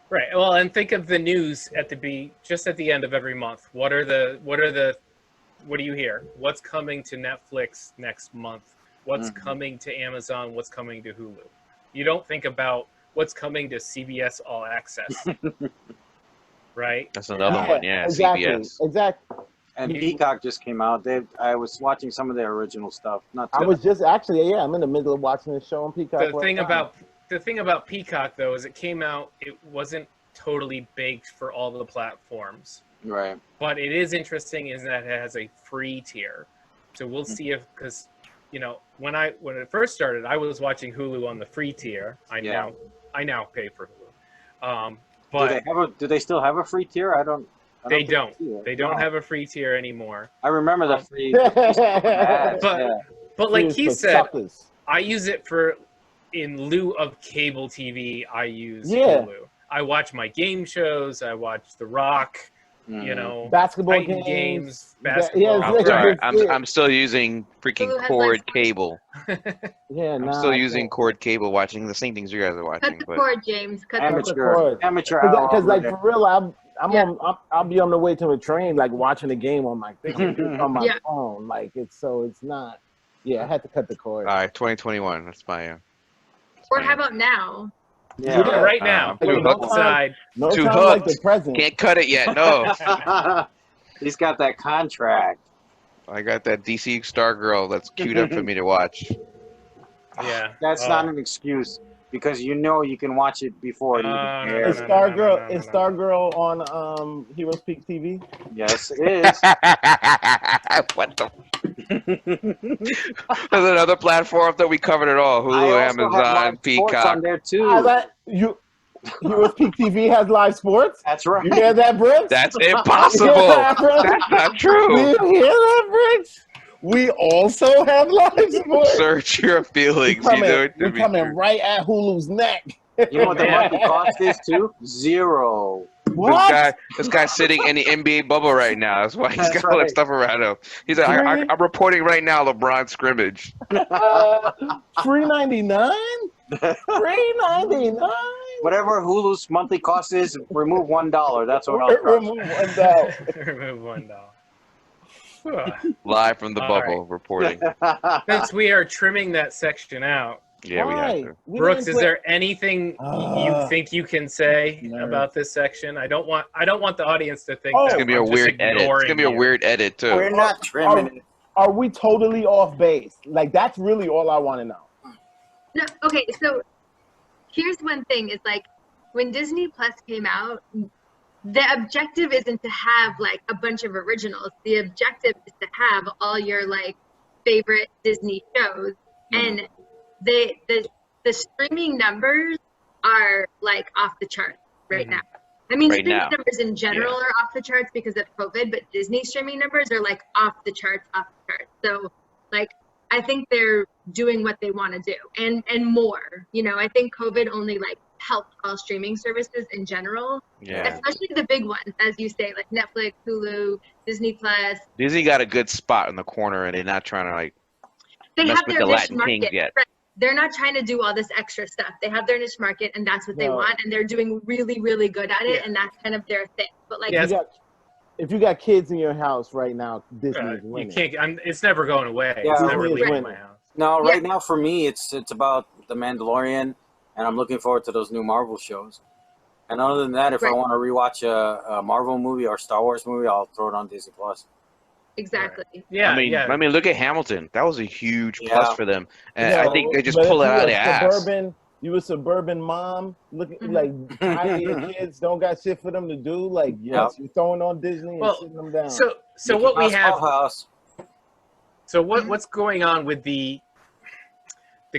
Right. Well, and think of the news just at the end of every month. What do you hear? What's coming to Netflix next month? What's coming to Amazon? What's coming to Hulu? You don't think about what's coming to CBS All Access. Right? That's another one, yeah. Exactly. CBS. Exactly. And Peacock just came out. I was watching some of their original stuff. I was just actually, I'm in the middle of watching the show on Peacock. The thing about Peacock though is it came out. It wasn't totally baked for all the platforms. Right. But it is interesting is that it has a free tier. So we'll see because when it first started, I was watching Hulu on the free tier. I now pay for Hulu. But do they still have a free tier? They don't have a free tier anymore. I remember the free. But like he said, I use it in lieu of cable TV. I use Hulu. I watch my game shows. I watch The Rock. Basketball games. Basketball. I'm still using freaking cord cable. I'm still using cord cable, watching the same things you guys are watching. Cut the cord, James. Amateur. Because like for real, I'll be on the way to a train, like watching the game on my phone. Like it's not. Yeah, I had to cut the cord. All right, 2021. That's my. Or how about now? Yeah, right now. Too hooked. No too time hooked. like the present. Can't cut it yet. No. He's got that contract. I got that DC Stargirl that's queued up for me to watch. Yeah. That's not an excuse because you can watch it before it even airs. Is Stargirl on Heroes Peak TV? Yes, it is. What the? There's another platform that we covered it all. Hulu, Amazon, Peacock. On there too. Heroes Peak TV has live sports? That's right. You hear that, Brooks? That's impossible. That's not true. Do you hear that, Brooks? We also have live sports. Search your feelings. We're coming right at Hulu's neck. You know what the monthly cost is too? $0. What? This guy's sitting in the NBA bubble right now. That's why he's got all that stuff around him. He's like, I'm reporting right now LeBron scrimmage. $3.99? $3.99? Whatever Hulu's monthly cost is, remove $1. That's what I'll remove $1. Remove $1. Live from the bubble reporting. Since we are trimming that section out. Yeah, we have to. Brooks, is there anything you think you can say about this section? I don't want the audience to think that it's gonna be a weird edit. It's gonna be a weird edit too. We're not trimming it. Are we totally off base? Like that's really all I want to know. No, okay, so here's one thing is like when Disney Plus came out, the objective isn't to have like a bunch of originals. The objective is to have all your like favorite Disney shows. And the streaming numbers are like off the charts right now. I mean, streaming numbers in general are off the charts because of COVID, but Disney streaming numbers are like off the charts. So like I think they're doing what they want to do and more. I think COVID only like helped all streaming services in general, especially the big ones, as you say, like Netflix, Hulu, Disney Plus. Disney got a good spot in the corner, and they're not trying to like mess with the Latin Kings yet. Right. They're not trying to do all this extra stuff. They have their niche market, and that's what they want, and they're doing really, really good at it, and that's kind of their thing. But like, if you got kids in your house right now, Disney's winning. You can't. It's never going away. Yeah, it's never leaving my house. No, right now for me, it's about The Mandalorian, and I'm looking forward to those new Marvel shows. And other than that, if I want to rewatch a Marvel movie or Star Wars movie, I'll throw it on Disney Plus. Exactly. Yeah, I mean, look at Hamilton. That was a huge plus for them, and I think they just pull it out of their ass. You a suburban mom, looking like tired of your kids, don't got shit for them to do. Like, yes, you're throwing on Disney and sitting them down. So Mickey what we Mouse have. Clubhouse. So what's going on with the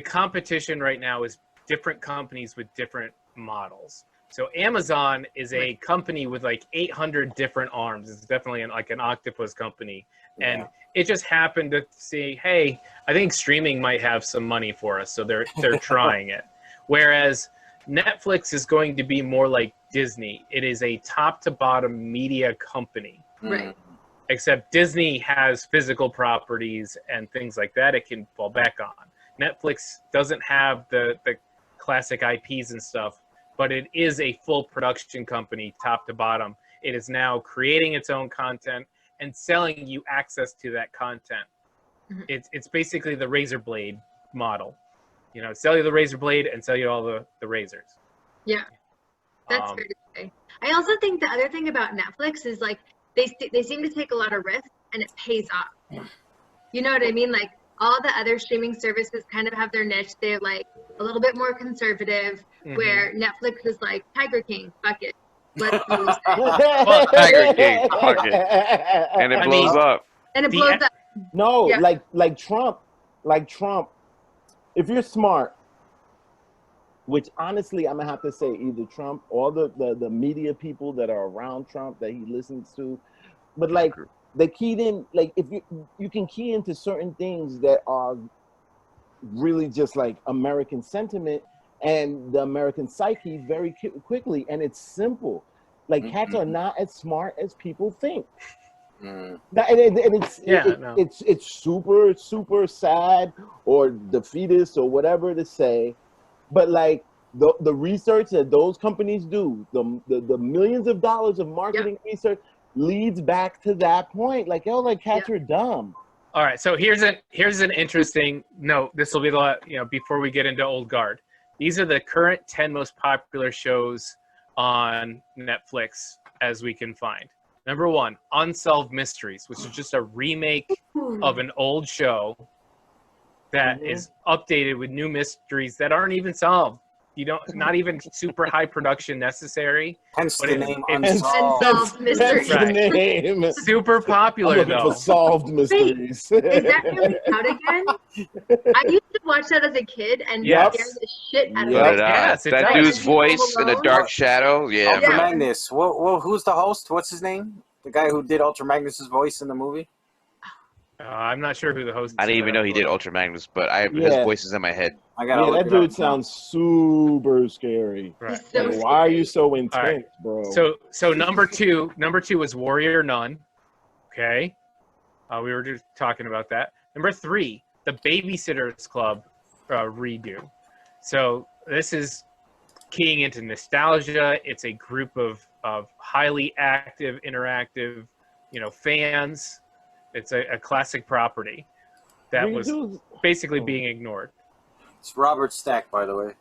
competition right now is different companies with different models. So Amazon is a company with like 800 different arms. It's definitely like an octopus company. And it just happened to say, hey, I think streaming might have some money for us. So they're trying it. Whereas Netflix is going to be more like Disney. It is a top to bottom media company. Right. Except Disney has physical properties and things like that it can fall back on. Netflix doesn't have the classic IPs and stuff, but it is a full production company, top to bottom. It is now creating its own content and selling you access to that content. Mm-hmm. It's basically the razor blade model. You know, sell you the razor blade and sell you all the razors. Yeah, that's fair to say. I also think the other thing about Netflix is like they seem to take a lot of risks and it pays off. Yeah. You know what I mean? Like all the other streaming services kind of have their niche. They're like a little bit more conservative, where Netflix is like Tiger King, fuck it. Let's use it. Well, Tiger King, fuck it. And it blows up. And it blows up. No, like Trump. If you're smart, which honestly I'm gonna have to say either Trump or the media people that are around Trump that he listens to, but like they keyed in, like if you can key into certain things that are really just like American sentiment and the American psyche very quickly, and it's simple. Like cats are not as smart as people think. It's super sad or defeatist or whatever to say, but like the research that those companies do, the millions of dollars of marketing research leads back to that point. Like, like cats are dumb. All right, so here's an interesting note. This will be before we get into Old Guard. These are the current 10 most popular shows on Netflix as we can find. Number 1, Unsolved Mysteries, which is just a remake of an old show that is updated with new mysteries that aren't even solved. Not even super high production necessary. Hence the name Unsolved Mysteries. Right. Super popular though. Solved Mysteries. Wait, is that really out again? I used to watch that as a kid and scare the shit out of me. Yes, that dude's voice in the dark shadow. Yeah. Ultra Magnus. Well, who's the host? What's his name? The guy who did Ultra Magnus's voice in the movie? I'm not sure who the host is. I didn't even know he did Ultra Magnus, but his voice is in my head. That dude sounds super scary. Right. So why are you so intense, bro? So number two is Warrior Nun. Okay. We were just talking about that. Number 3, the Babysitters Club redo. So this is keying into nostalgia. It's a group of highly active, interactive, fans. It's a classic property that was basically being ignored. It's Robert Stack, by the way.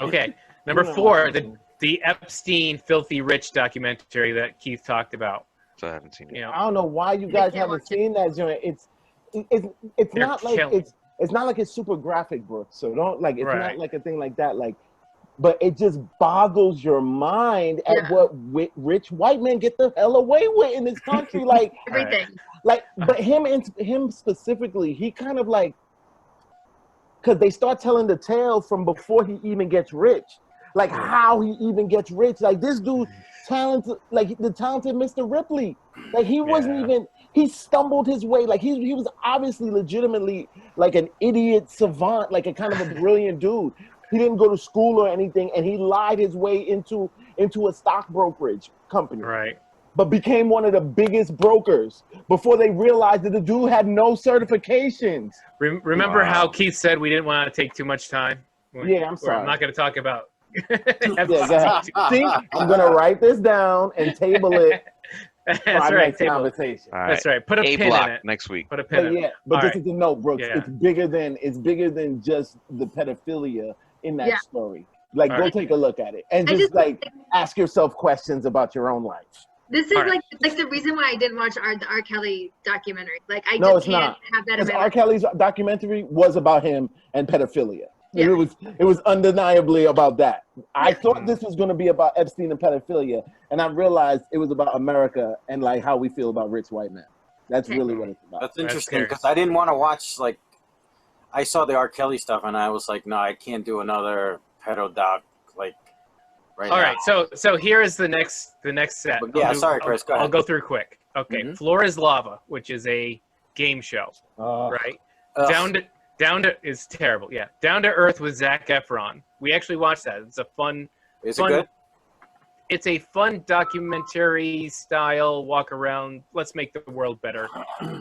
Okay, number 4, the Epstein Filthy Rich documentary that Keith talked about. So I haven't seen it. I don't know why you guys haven't seen that joint. It's not like it's not like it's super graphic, Brooks. So don't like it's not like a thing like that. Like, but it just boggles your mind at what rich white men get the hell away with in this country. Like everything. Like, but him specifically, he kind of like, because they start telling the tale from before he even gets rich, like how he even gets rich. Like this dude, talented, like the talented Mr. Ripley, like he wasn't even. He stumbled his way. Like he was obviously legitimately like an idiot savant, like a kind of a brilliant dude. He didn't go to school or anything, and he lied his way into a stock brokerage company. Right. But became one of the biggest brokers before they realized that the dude had no certifications. Remember how Keith said we didn't want to take too much time? Yeah, I'm sorry. I'm not going to talk about. See, I'm going to write this down and table it. That's right. Conversation. Right. That's right. Put a pin in it next week. Put a pin in it. But this is the note, Brooks. It's bigger than just the pedophilia in that story. Like, go take a look at it and just like ask yourself questions about your own life. This is All right. like the reason why I didn't watch the R. Kelly documentary. Like I No, just it's can't not. have that in Because my R. life. Kelly's documentary was about him and pedophilia. Yeah. It was undeniably about that. I Yeah. thought this was going to be about Epstein and pedophilia, and I realized it was about America and like how we feel about rich white men. That's really what it's about. That's interesting fair. because I didn't want to watch like. I saw the R. Kelly stuff and I was like, no, I can't do another pedo doc like right now. All right, so here is the next set. But yeah, sorry, Chris. Go ahead. I'll go through quick. Okay, Mhm. Floor is Lava, which is a game show, right? Ugh. Down to is terrible. Yeah, Down to Earth with Zac Efron. We actually watched that. It's a fun. Is fun, it good? It's a fun documentary style walk around. Let's make the world better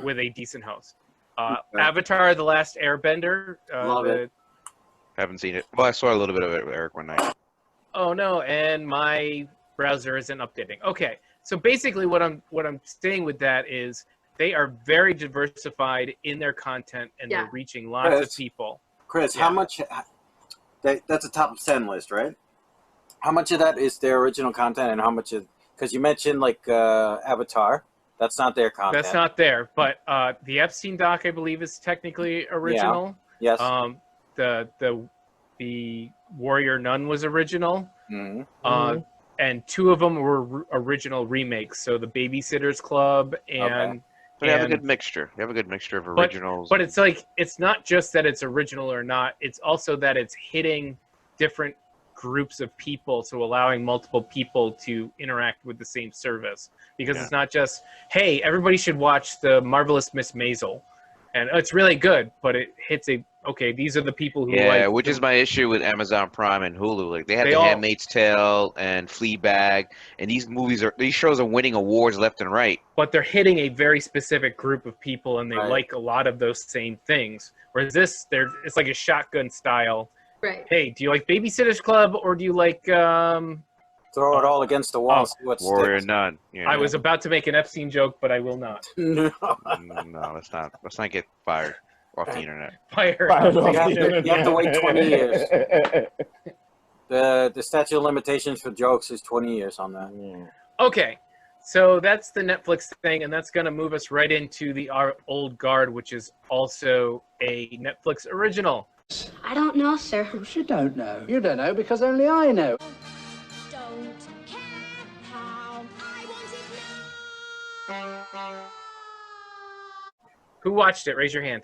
with a decent host. Okay. Avatar: The Last Airbender. Love it. Haven't seen it. Well, I saw a little bit of it with Eric one night. Oh no, and my browser isn't updating. Okay, so basically what I'm saying with that is they are very diversified in their content and Yeah. they're reaching lots of Chris. people. Chris, Yeah. how much? That's a top 10 list, right? How much of that is their original content, and how much is because you mentioned like Avatar? That's not their content. That's not there, but the Epstein doc I believe is technically original. Yes. The Warrior Nun was original. Mhm. And two of them were original remakes. So the Babysitter's Club and But they have a good mixture. They have a good mixture of originals. But it's like it's not just that it's original or not. It's also that it's hitting different groups of people, so allowing multiple people to interact with the same service. Because it's not just, hey, everybody should watch the Marvelous Miss Maisel, and it's really good, but it hits these are the people who like. Which is my issue with Amazon Prime and Hulu. Like they have They The all- Handmaid's Tale and Fleabag, and these shows are winning awards left and right. But they're hitting a very specific group of people, and they Right. like a lot of those same things. Whereas it's like a shotgun style. Right. Hey, do you like Babysitter's Club or do you like? Throw it all against the wall. And see what Warrior sticks. Nun. You know? I was about to make an Epstein joke, but I will not. No. No, let's not get fired off the internet. Fire. Fired off You the have to wait 20 years. internet. The statute of limitations for jokes is 20 years on that. Okay, so that's the Netflix thing, and that's going to move us right into our Old Guard, which is also a Netflix original. I don't know, sir. Of course you don't know. You don't know because only I know. Don't care how I want it now. Who watched it? Raise your hand.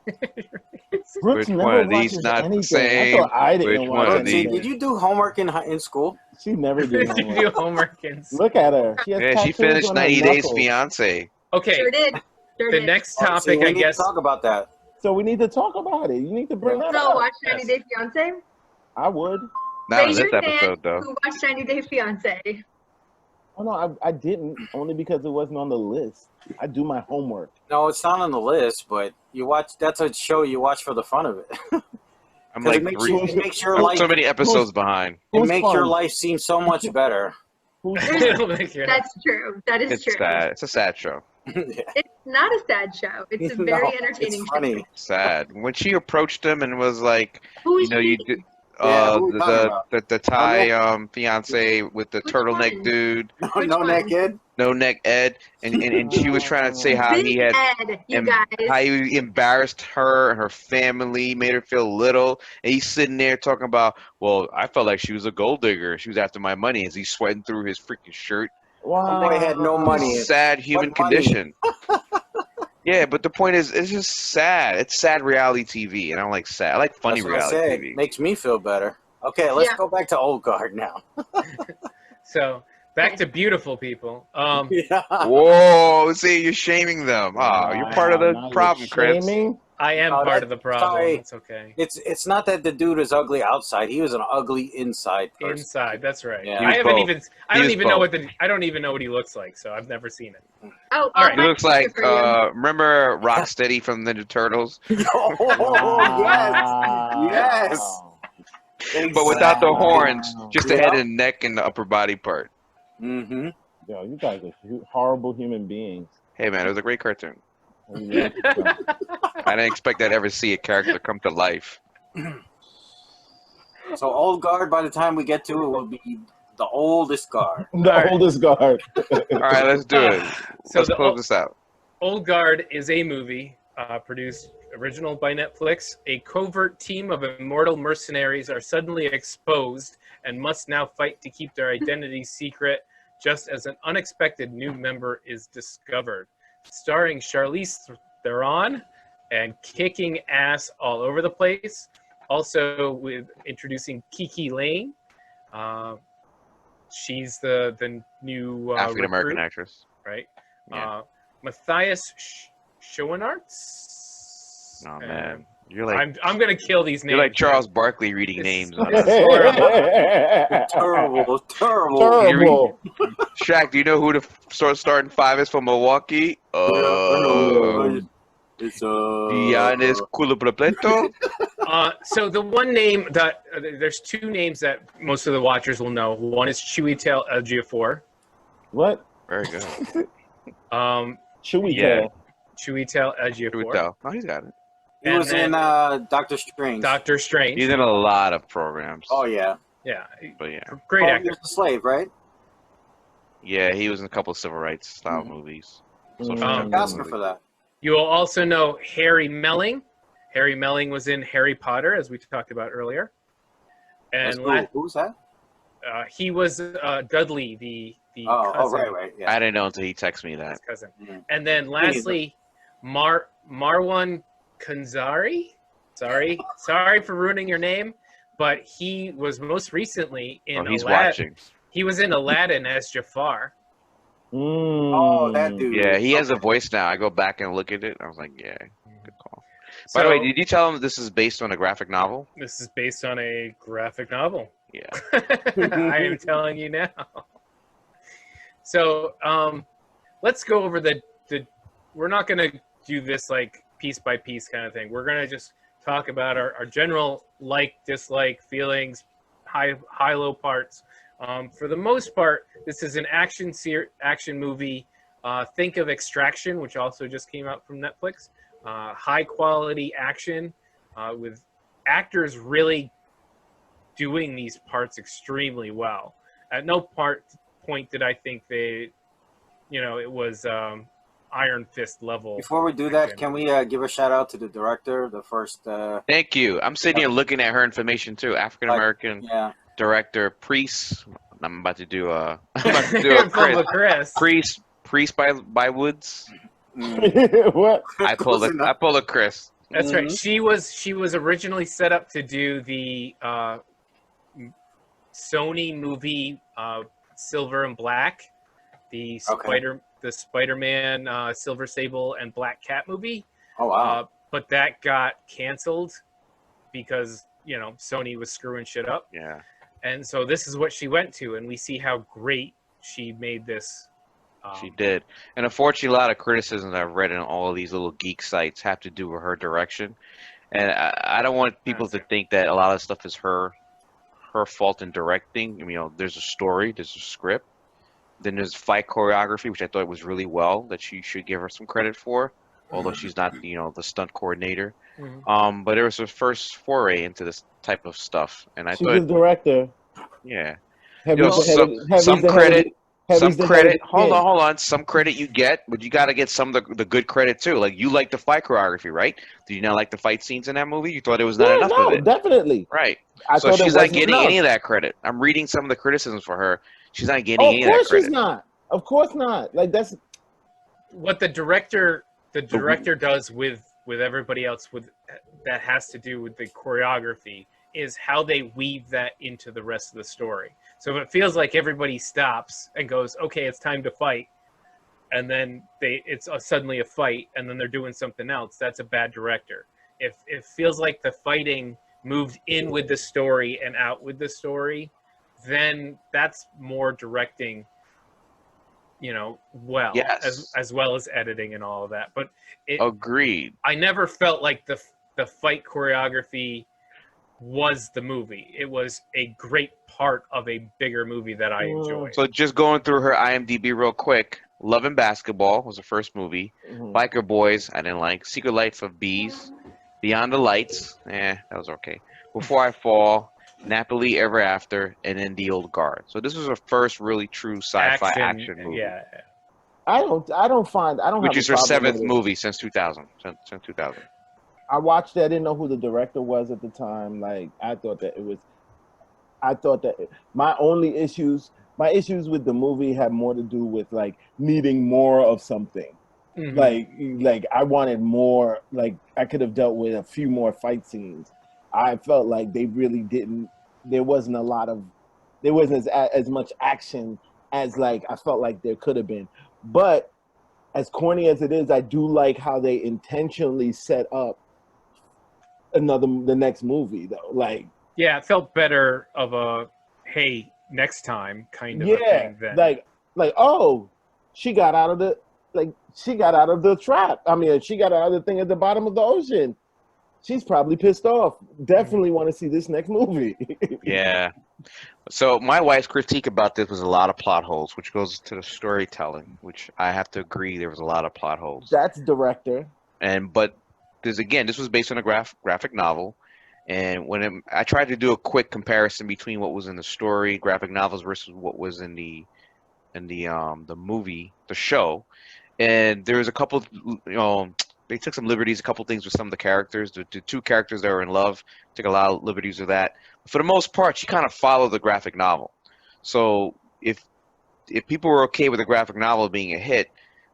Brooks Which never one of these watches not the anything. same? I thought I didn't Which watch one of Brooksy, anything. did you do homework in school? She never did. Did you do homework. homework in? Look at her. She has Yeah, she tattoos finished on her 90 Days knuckles. Fiance. Okay, Sure did. Sure the did. next Oh, see, topic, we I need guess. to talk about that. So we need to talk about it. You need to bring that So up. watch 90 Day Fiance. I would. Not on Raise this your hand episode, though. who watched 90 Day Fiance. Oh no, I didn't. Only because it wasn't on the list. I do my homework. No, it's not on the list, but you watch. That's a show you watch for the fun of it. I'm 'Cause like it makes, three, it makes your I'm life. so many episodes behind. It Who's makes your fun? life seem so much better. Who's It'll make you- That's true. That is It's true. sad. It's a sad show. It's not a sad show. It's a very No, entertaining it's funny. show. Sad. When she approched him and was like, Who is you know, you she? do. Yeah, who we talking about? The Thai fiance with the Which turtleneck one? dude, Which no one? neck kid. no neck Ed, and she was trying to say how Big he had Ed, you em- guys. how he embarrassed her and her family, made her feel little, and he's sitting there talking about, well, I felt like she was a gold digger, she was after my money, as he's sweating through his freaking shirt. Wow. Boy had no money. Sad human What money? condition. Yeah, but the point is, it's just sad. It's sad reality TV, and I don't like sad. I like funny That's what I reality say. TV. Makes me feel better. Okay, let's Yeah. go back to Old Guard now. So back to beautiful people. Yeah. Whoa! See, you're shaming them. Oh, you're part of Wow, the now you're problem, Chris. shaming? I am Oh, part of the problem. sorry. It's okay. It's not that the dude is ugly outside. He was an ugly inside person. Inside, that's right. Yeah. He I was haven't both. even. I He don't was even know both. I don't even know what he looks like, so I've never seen it. Oh, All I'll right. He find looks a picture like, for you. remember Rocksteady from Ninja Turtles? Oh, yes. Wow. Yes. But without the horns, just the Yeah. head and neck and the upper body part. Mm-hmm. Yo, you guys are horrible human beings. Hey, man, it was a great cartoon. I mean, yeah. I didn't expect I'd ever see a character come to life. So Old Guard, by the time we get to it, will be The oldest guard. The All right. oldest guard. All right, let's do it. So Let's the close this out. Old Guard is a movie produced original by Netflix. A covert team of immortal mercenaries are suddenly exposed and must now fight to keep their identities secret, just as an unexpected new member is discovered. Starring Charlize Theron and kicking ass all over the place. Also with introducing Kiki Lane. She's the new African American recruit, actress. right? Yeah. Matthias Schoenaerts. Oh man, you're like I'm gonna kill these names. you're like Charles Barkley reading names. On us. Terrible. Terrible. Shaq, do you know who the starting five is for Milwaukee? It's Giannis Culopleto. So the one name that there's two names that most of the watchers will know. One is Chiwetel Ejiofor. What? Very good. Chewy Yeah. tail. Chiwetel Ejiofor. Oh, he's got it. He was in Doctor Strange. Doctor Strange. He's in a lot of programs. Oh yeah. Yeah, But yeah. great Oh, actor. he was the slave, right? Yeah, he was in a couple of civil rights style movies. Social Um, justice Oscar movies. for that. You will also know Harry Melling. Harry Melling was in Harry Potter, as we talked about earlier. That's And cool. Who's that? he was Dudley, the Oh, cousin. right. Yeah. I didn't know until he texted me that. His cousin. Mhm. And then lastly, Marwan Kanzari. Sorry for ruining your name, but he was most recently in He's Aladdin. watching. He was in Aladdin as Jafar. Oh, that dude. Yeah, he has a voice now. I go back and look at it. I was like, yeah, good call. By the way, did you tell him this is based on a graphic novel? This is based on a graphic novel. Yeah. I am telling you now. So let's go over the. We're not going to do this like piece by piece kind of thing. We're going to just talk about our general dislike feelings, high low parts. For the most part, this is an action movie. Think of Extraction, which also just came out from Netflix. High quality action with actors really doing these parts extremely well. At no point did I think it was Iron Fist level. Before we do that, can we give a shout out to the director, the first? Thank you. I'm sitting here looking at her information too. African American Yeah. director, Priest. I'm about to do a Chris. Priest by Woods. What? I pulled a Chris. That's right. She was originally set up to do the Sony movie Silver and Black, the Spider-Man Silver Sable and Black Cat movie. Oh wow. But that got canceled because Sony was screwing shit up. Yeah. And so this is what she went to, and we see how great she made this. She did. And unfortunately, a lot of criticisms I've read in all of these little geek sites have to do with her direction. And I don't want people to think that a lot of stuff is her fault in directing. I mean, there's a story, there's a script. Then there's fight choreography, which I thought was really well, that she should give her some credit for, although she's not, the stunt coordinator. Mm-hmm. But it was her first foray into this type of stuff. And I She's thought, the director. yeah. Some credit. Hold on. Some credit you get, but you got to get some of the good credit too. Like, you like the fight choreography, right? Do you not like the fight scenes in that movie? You thought it was not enough of it. Definitely. Right. I So thought she's it not wasn't getting enough. any of that credit. I'm reading some of the criticisms for her. She's not getting any of that Of course credit. she's not. Of course not. Like, that's What the director does with everybody else that has to do with the choreography is how they weave that into the rest of the story. So if it feels like everybody stops and goes, okay, it's time to fight, and then it's suddenly a fight, and then they're doing something else, that's a bad director. If it feels like the fighting moved in with the story and out with the story, then that's more directing, well, Yes. as well as editing and all of that. But Agreed. I never felt like the fight choreography was the movie. It was a great part of a bigger movie that I enjoyed. So just going through her IMDb real quick. Love and Basketball was the first movie. Biker Boys, I didn't like. Secret Life of Bees. Beyond the Lights, that was okay. Before I Fall, Napoli Ever After, and then The Old Guard. So this was her first really true sci-fi action movie. Yeah. I don't Which have a is her problem seventh with it. movie since 2000. Since 2000. I watched it. I didn't know who the director was at the time. Like I thought that my issues with the movie had more to do with like needing more of something. Like I wanted more. Like I could have dealt with a few more fight scenes. I felt like they really didn't. There wasn't as much action as like I felt like there could have been. But as corny as it is, I do like how they intentionally set up the next movie though. Like Yeah, it felt better of a hey, next time kind of a thing than like oh, she got out of the trap. I mean, she got out of the thing at the bottom of the ocean. She's probably pissed off. Definitely want to see this next movie. Yeah. So my wife's critique about this was a lot of plot holes, which goes to the storytelling, which I have to agree there was a lot of plot holes. That's director. But this was based on a graphic novel, and I tried to do a quick comparison between what was in the story, graphic novels, versus what was in the movie, the show, and there was a couple, they took some liberties, a couple things with some of the characters. The two characters that were in love took a lot of liberties with that. But for the most part, she kind of followed the graphic novel. So if people were okay with the graphic novel being a hit,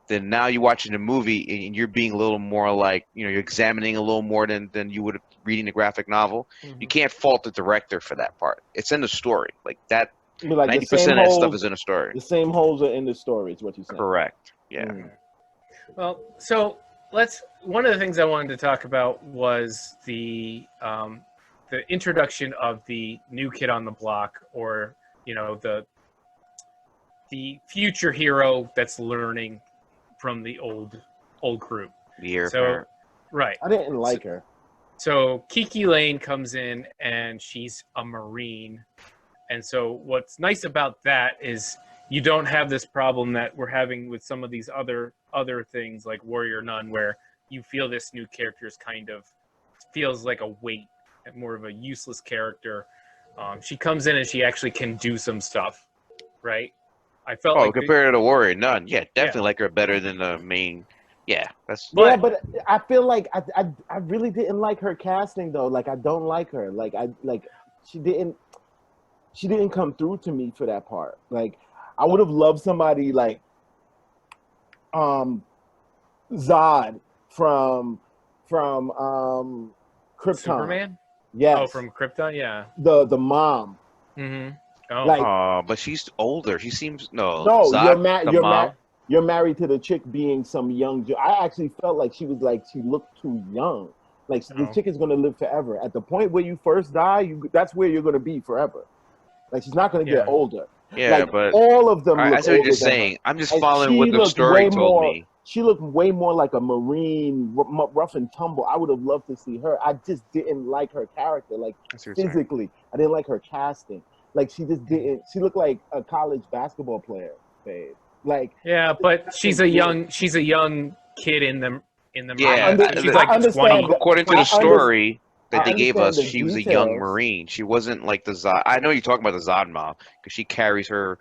then now you're watching the movie and you're being a little more like, you're examining a little more than you would reading the graphic novel. You can't fault the director for that part. It's in the story. Like that, 90% of that stuff is in the story. The same holes are in the story, is what you're saying. Correct. Yeah. Well, so one of the things I wanted to talk about was the introduction of the new kid on the block, or the future hero that's learning from the old group. Right. I didn't like her. So Kiki Lane comes in and she's a Marine. And so what's nice about that is you don't have this problem that we're having with some of these other things like Warrior Nun, where you feel this new character is kind of feels like a weight, more of a useless character. She comes in and she actually can do some stuff, right? I felt like compared to the Warrior Nun, definitely like her better than the main. Yeah, but I feel like I really didn't like her casting though. Like I don't like her. Like she didn't come through to me for that part. Like I would have loved somebody like Zod from Krypton. Superman? Yes. Oh, from Krypton, yeah. The mom. Mm-hmm. Oh. But she's older. She seems No, Zod, you're married to the chick being some young. I actually felt like she looked too young. Like the chick is gonna live forever. At the point where you first die, that's where you're gonna be forever. Like she's not gonna get older. Yeah, like, but all of them. I see what you're saying. I'm just following what the story told me. She looked way more like a Marine, rough and tumble. I would have loved to see her. I just didn't like her character, like physically. I didn't like her casting. Like she just didn't. She looked like a college basketball player, babe. Like but she's a young kid in the she's like 20. According to the story that they gave us, she was a young Marine. She wasn't like the Zod. I know you're talking about the Zod mom because she carries her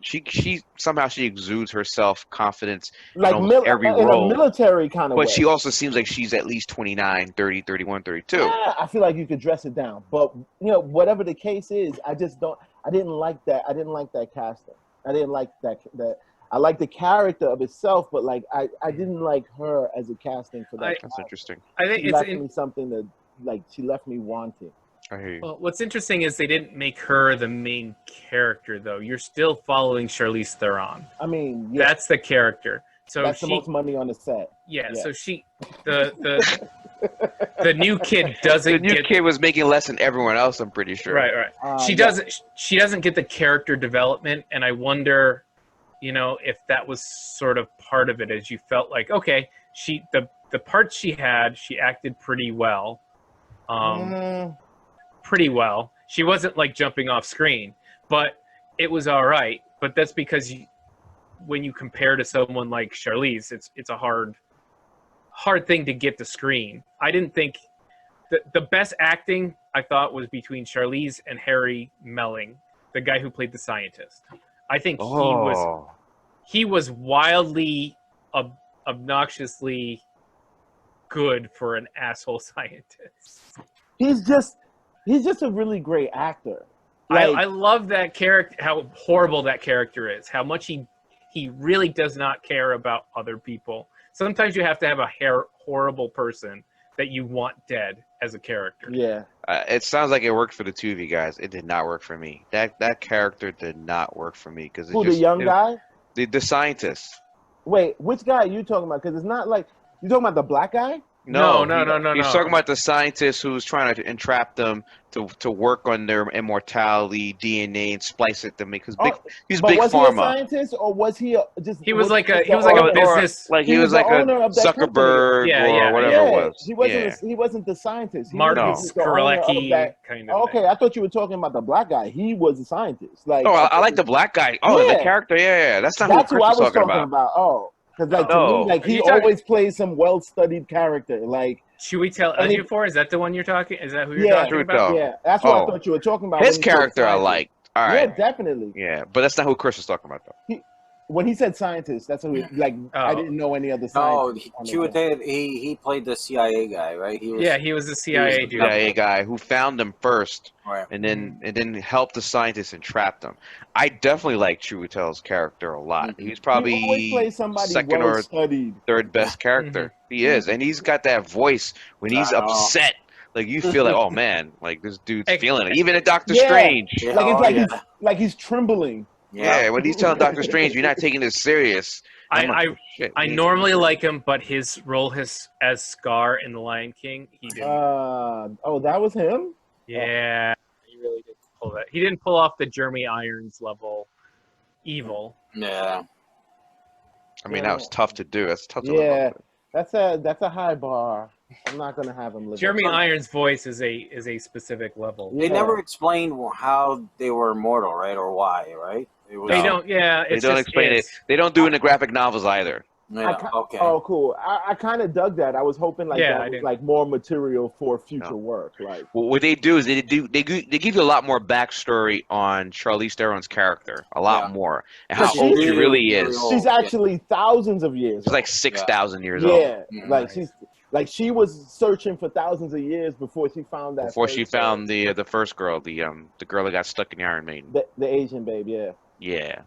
she somehow she exudes her self-confidence like in every role. In a military kind of way. But she also seems like she's at least 29, 30, 31, 32. Yeah, I feel like you could dress it down. But whatever the case is, I didn't like that. I didn't like that casting. I didn't like that I like the character of itself, but like I didn't like her as a casting for that. That's interesting. I think she left me something that like she left me wanting. I hear you. Well, what's interesting is they didn't make her the main character, though. You're still following Charlize Theron. I mean, that's the character. So that's the most money on the set. Yeah. So the new kid doesn't. The new kid was making less than everyone else. I'm pretty sure. Right. She doesn't get the character development, and I wonder, if that was sort of part of it, as you felt like, okay, the parts she had, she acted pretty well. Pretty well. She wasn't like jumping off screen, but it was all right. But that's because when you compare to someone like Charlize, it's a hard thing to get to screen. I didn't think the best acting I thought was between Charlize and Harry Melling, the guy who played the scientist. I think he was wildly obnoxiously good for an asshole scientist. He's just a really great actor. I love that character, how horrible that character is, how much he really does not care about other people. Sometimes you have to have a horrible person that you want dead as a character. Yeah. It sounds like it worked for the two of you guys. It did not work for me. That character did not work for me because the young guy? The scientist. Wait, which guy are you talking about? Because it's not like you talking about the black guy. No. He's talking about the scientist who's trying to entrap them to work on their immortality, DNA, and splice it to make. Because he's big was pharma. He a scientist, or was he just? He was like a business. Like he was like a Zuckerberg or whatever it was. He wasn't. He wasn't the scientist. Martin Skrlecki kind of. Okay, I thought you were talking about the black guy. He was a scientist. Like, I like the black guy. Oh, the character. Yeah. That's not who I was talking about. Oh. Because to me, like he always plays some well-studied character. Like, should we tell Ejiofor? Is that the one you're talking? Is that who you're talking about? Yeah, that's what I thought you were talking about. His character I like. All right. Yeah, definitely. Yeah, but that's not who Chris was talking about though. When he said scientist, that's who I didn't know any other scientists. No, he played the CIA guy, right? He was the CIA dude. CIA guy who found them first, right. and then helped the scientists and trapped them. I definitely like Chiwetel's character a lot. He's probably second or third best character. He is, and he's got that voice when he's upset. Like you feel like, oh man, like this dude's feeling it. Even at Doctor Strange, like he's trembling. Yeah, when he's telling Doctor Strange, you're not taking this serious. I normally like him, but his role as Scar in The Lion King, he didn't. That was him? Yeah, he really did pull that. He didn't pull off the Jeremy Irons level evil. Yeah. I mean, that was tough to do. That's tough to live up with. That's a high bar. I'm not gonna have him live. Jeremy Irons' voice is a specific level. They never explained how they were immortal, right, or why, right? They don't. Yeah, they don't explain it. They don't do it in the graphic novels either. Yeah, okay. Oh, cool. I kind of dug that. I was hoping that was like more material for future work. Like, well, what they do is they give you a lot more backstory on Charlize Theron's character, a lot more, and how old she really is. She's actually thousands of years. She's like 6,000 years old. Yeah, like she was searching for thousands of years before she found that. Before she found the first girl, the girl that got stuck in the Iron Maiden. The Asian babe, yeah. Yeah.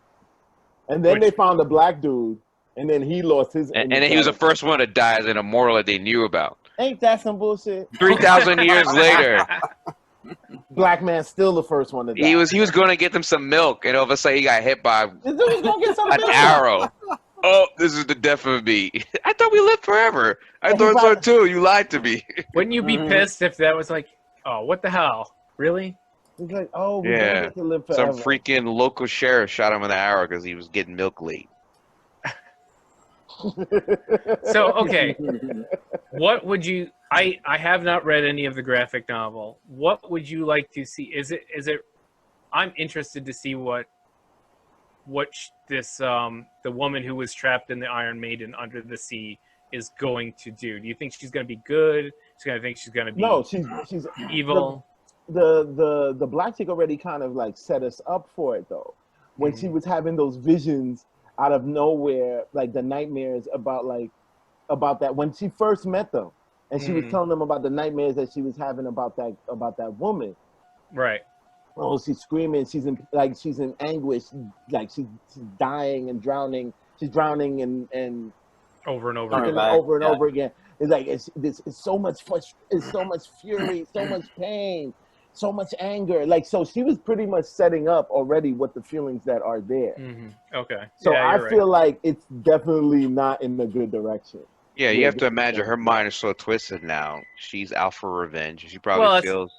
And then they found a black dude, and then he lost his. And then he was the first one to die as an immortal that they knew about. Ain't that some bullshit? 3,000 years later, black man still the first one to die. He was going to get them some milk, and all of a sudden he got hit by an arrow. Oh, this is the death of me. I thought we lived forever. I thought so too. You lied to me. Wouldn't you be pissed if that was like, oh, what the hell? Really? He's like, oh, we don't get to live forever. Some freaking local sheriff shot him with an arrow because he was getting milk late. So, okay. What would you... I have not read any of the graphic novel. What would you like to see? Is it... I'm interested to see what this the woman who was trapped in the Iron Maiden under the sea is going to do. Do you think she's going to be good? She's going to think she's going to be she's evil. The black chick already kind of like set us up for it though. When she was having those visions out of nowhere, like the nightmares about that when she first met them, and she was telling them about the nightmares that she was having about that woman. Right. Oh, she's screaming. She's in anguish. Like she's dying and drowning. She's drowning and over and over again. It's like it's so much fury, so much pain, so much anger. Like so, she was pretty much setting up already what the feelings that are there. Okay. So I feel like it's definitely not in the good direction. Yeah, you have to imagine her mind is so twisted now. She's out for revenge. She probably feels.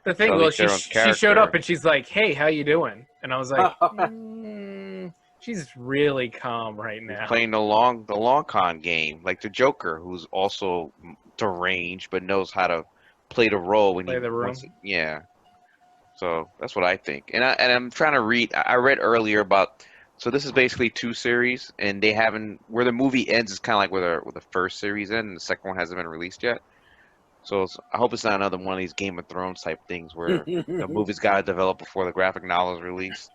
The thing was, she showed up and she's like, "Hey, how you doing?" And I was like, "She's really calm right now." She's playing the long con game, like the Joker, who's also deranged but knows how to play the role when he wants it. Yeah. So that's what I think. And I'm trying to read. I read earlier about. So this is basically 2 series, and they haven't. Where the movie ends is kind of like where the first series ends, and the second one hasn't been released yet. So I hope it's not another one of these Game of Thrones type things where the movie's got to develop before the graphic novel is released.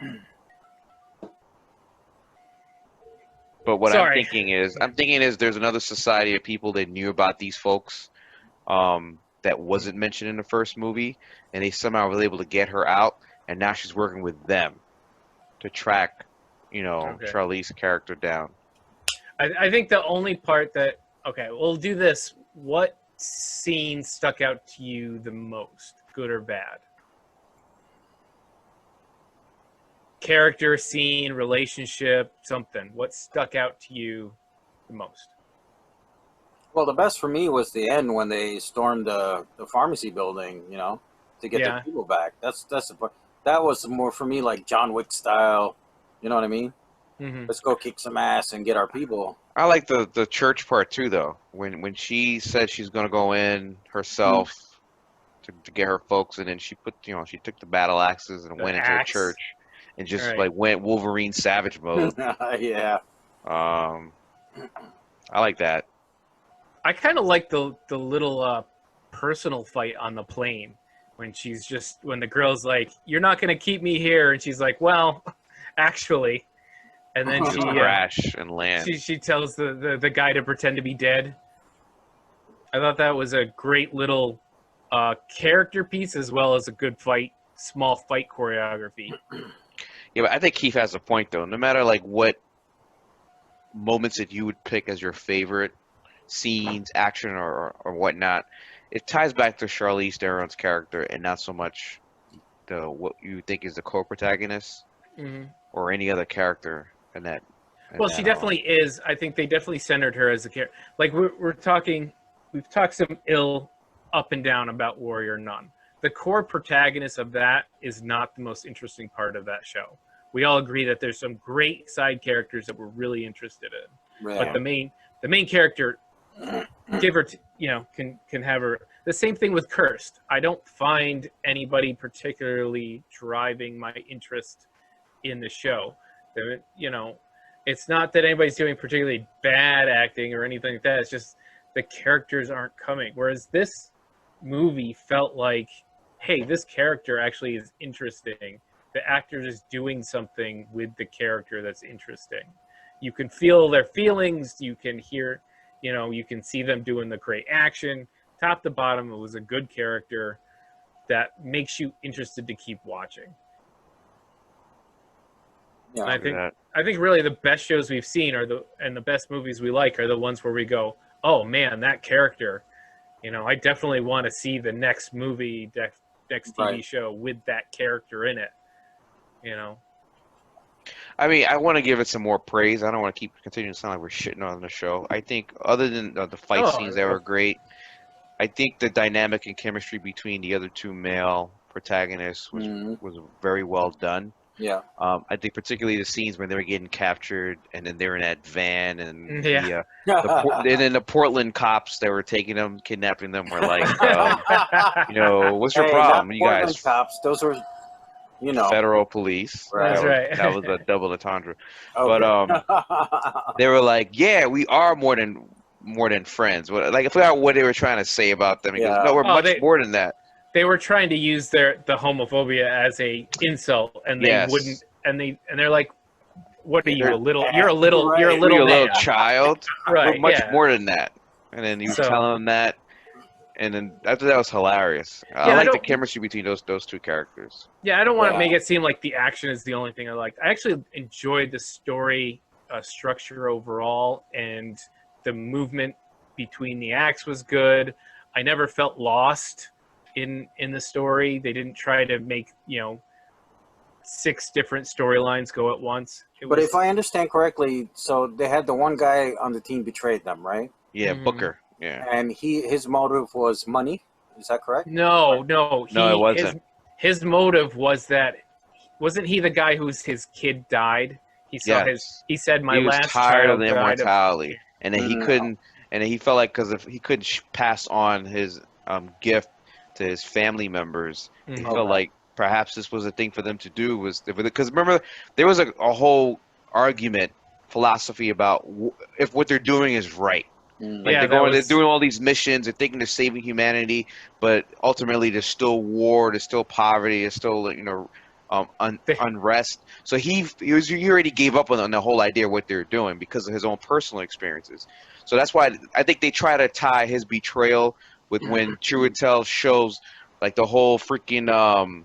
But what I'm thinking is there's another society of people that knew about these folks that wasn't mentioned in the first movie, and they somehow were able to get her out, and now she's working with them to track, Charlize's character down. I think the only part that we'll do this. What scene stuck out to you the most, good or bad? Character, scene, relationship, something. What stuck out to you the most? Well, the best for me was the end when they stormed the pharmacy building, to get their people back. That's the part. That was more for me like John Wick style. You know what I mean? Mm-hmm. Let's go kick some ass and get our people. I like the church part too, though. When she said she's gonna go in herself to get her folks, and then she she took the battle axes and went into the church and just went Wolverine Savage mode. Yeah. I like that. I kind of like the little personal fight on the plane when the girl's like, "You're not gonna keep me here," and she's like, "Well, actually." And then she crash and land. She tells the guy to pretend to be dead. I thought that was a great little character piece as well as a good small fight choreography. Yeah, but I think Keith has a point though. No matter like what moments that you would pick as your favorite scenes, action or whatnot, it ties back to Charlize Theron's character and not so much what you think is the co-protagonist or any other character. She definitely is. I think they definitely centered her as a character. Like we've talked some ill up and down about Warrior Nun. The core protagonist of that is not the most interesting part of that show. We all agree that there's some great side characters that we're really interested in, but the main character, give her, can have her. The same thing with Cursed. I don't find anybody particularly driving my interest in the show. It's not that anybody's doing particularly bad acting or anything like that. It's just the characters aren't coming. Whereas this movie felt like, hey, this character actually is interesting. The actor is doing something with the character that's interesting. You can feel their feelings. You can hear, you can see them doing the great action. Top to bottom, it was a good character that makes you interested to keep watching. Yeah, I think really the best shows we've seen and the best movies we like are the ones where we go, oh man, that character, I definitely want to see the next movie, next TV show with that character in it. I mean, I want to give it some more praise. I don't want to keep continuing to sound like we're shitting on the show. I think other than the fight scenes that were great, I think the dynamic and chemistry between the other two male protagonists was very well done. Yeah. I think particularly the scenes when they were getting captured and then they're in that van and and then the Portland cops that were taking them, kidnapping them were like, what's your problem? Not you guys, Portland cops, those were, federal police. Right. That's right. That was a double entendre. Okay. But they were like, yeah, we are more than friends. Like I forgot what they were trying to say about them. Because, no, we're much more than that. They were trying to use the homophobia as a insult, and they wouldn't. And they're like, "What are you? You're a little child. Right? We're much more than that." And then you tell them that, and then after that was hilarious. I like the chemistry between those two characters. Yeah, I don't want to make it seem like the action is the only thing I liked. I actually enjoyed the story structure overall, and the movement between the acts was good. I never felt lost in the story. They didn't try to make 6 different storylines go at once. If I understand correctly, so they had the one guy on the team betrayed them, right? Yeah, Booker. Yeah, and his motive was money. Is that correct? No, it wasn't. His motive was that wasn't he the guy his kid died? He saw he said my last tired child of the immortality, and then he couldn't, and then he felt like because if he couldn't pass on his gift to his family members, he felt like perhaps this was a thing for them to do, because remember there was a whole argument philosophy about if what they're doing is right. Like Yeah, they're doing all these missions, they're thinking they're saving humanity, but ultimately there's still war, there's still poverty, there's still unrest. So he already gave up on the whole idea of what they're doing because of his own personal experiences. So that's why I think they try to tie his betrayal with when Chiwetel shows like the whole freaking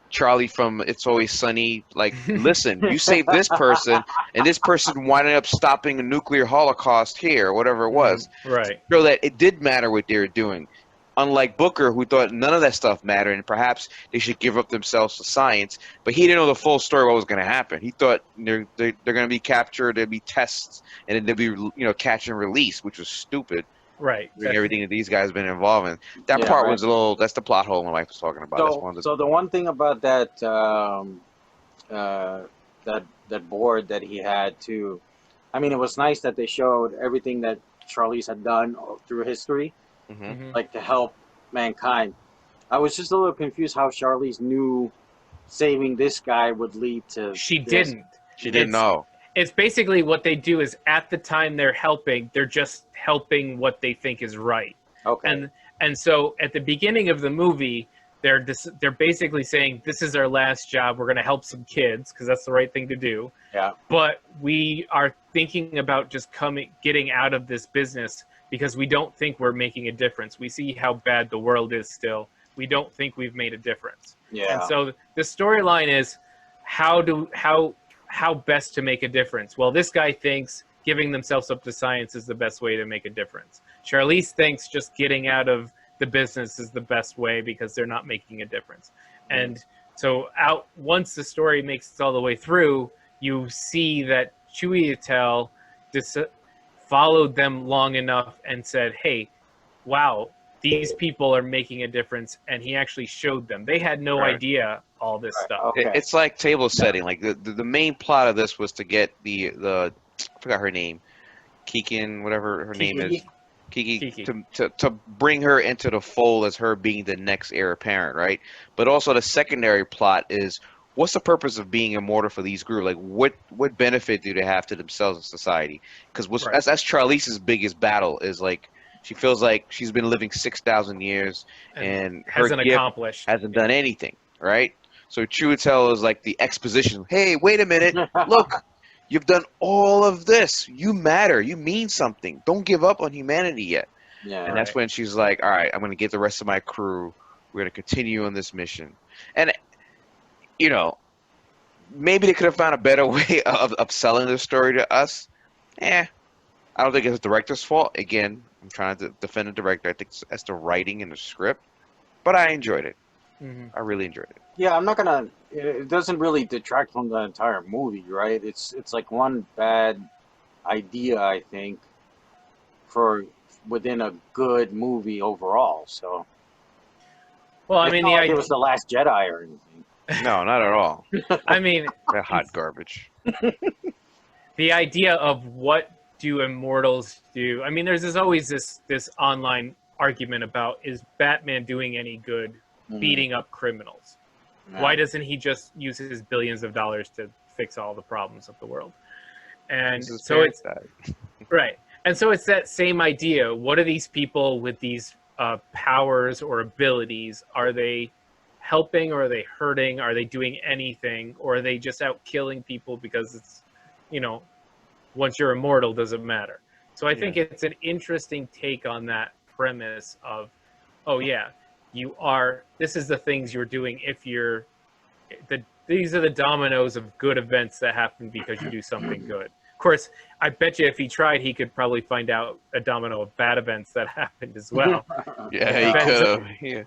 Charlie from It's Always Sunny, like, listen, you saved this person, and this person winded up stopping a nuclear holocaust here, or whatever it was. Right. So that it did matter what they were doing. Unlike Booker, who thought none of that stuff mattered, and perhaps they should give up themselves to science, but he didn't know the full story of what was going to happen. He thought they're going to be captured, there'd be tests, and then there'd be catch and release, which was stupid. Right. Everything that these guys have been involved in. That part was a little. That's the plot hole my wife was talking about. So the one thing about that that board that he had too, I mean, it was nice that they showed everything that Charlize had done through history, like to help mankind. I was just a little confused how Charlize knew saving this guy would lead to. She this. didn't. She didn't know. It's basically what they do is at the time they're helping, they're just helping what they think is right. Okay. And so at the beginning of the movie, they're basically saying, this is our last job. We're going to help some kids because that's the right thing to do. Yeah. But we are thinking about just getting out of this business because we don't think we're making a difference. We see how bad the world is still. We don't think we've made a difference. Yeah. And so the storyline is how best to make a difference. Well, this guy thinks giving themselves up to science is the best way to make a difference. Charlize thinks just getting out of the business is the best way because they're not making a difference. And so once the story makes it all the way through, you see that Chiwetel followed them long enough and said, hey, wow, these people are making a difference, and he actually showed them. They had no idea all this stuff. Okay. It's like table setting. Like the main plot of this was to get the I forgot her name, Keegan, whatever her name is, Kiki. To bring her into the fold as her being the next heir apparent, right? But also the secondary plot is what's the purpose of being immortal for these groups? Like what benefit do they have to themselves and society? Because that's Charlize's biggest battle is like. She feels like she's been living 6,000 years and her gift hasn't done anything, right? So Chiwetel is like the exposition. Hey, wait a minute. Look, you've done all of this. You matter. You mean something. Don't give up on humanity yet. Yeah. And that's when she's like, all right, I'm going to get the rest of my crew. We're going to continue on this mission. And, maybe they could have found a better way of selling the story to us. I don't think it's the director's fault. Again, I'm trying to defend the director. I think that's the writing and the script. But I enjoyed it. I really enjoyed it. Yeah, I'm not gonna. It doesn't really detract from the entire movie, right? It's like one bad idea, I think, for within a good movie overall. So. Well, I mean, it was The Last Jedi or anything. No, not at all. I mean, they're hot garbage. The idea of what do immortals do? I mean, there's always this online argument about is Batman doing any good beating up criminals? Yeah. Why doesn't he just use his billions of dollars to fix all the problems of the world? And so it's right. And so it's that same idea. What are these people with these powers or abilities? Are they helping or are they hurting? Are they doing anything? Or are they just out killing people because it's, once you're immortal, doesn't matter. So I think it's an interesting take on that premise of, oh yeah, this is the things you're doing if these are the dominoes of good events that happen because you do something good. Of course, I bet you if he tried, he could probably find out a domino of bad events that happened as well. Yeah, he could have. Yeah.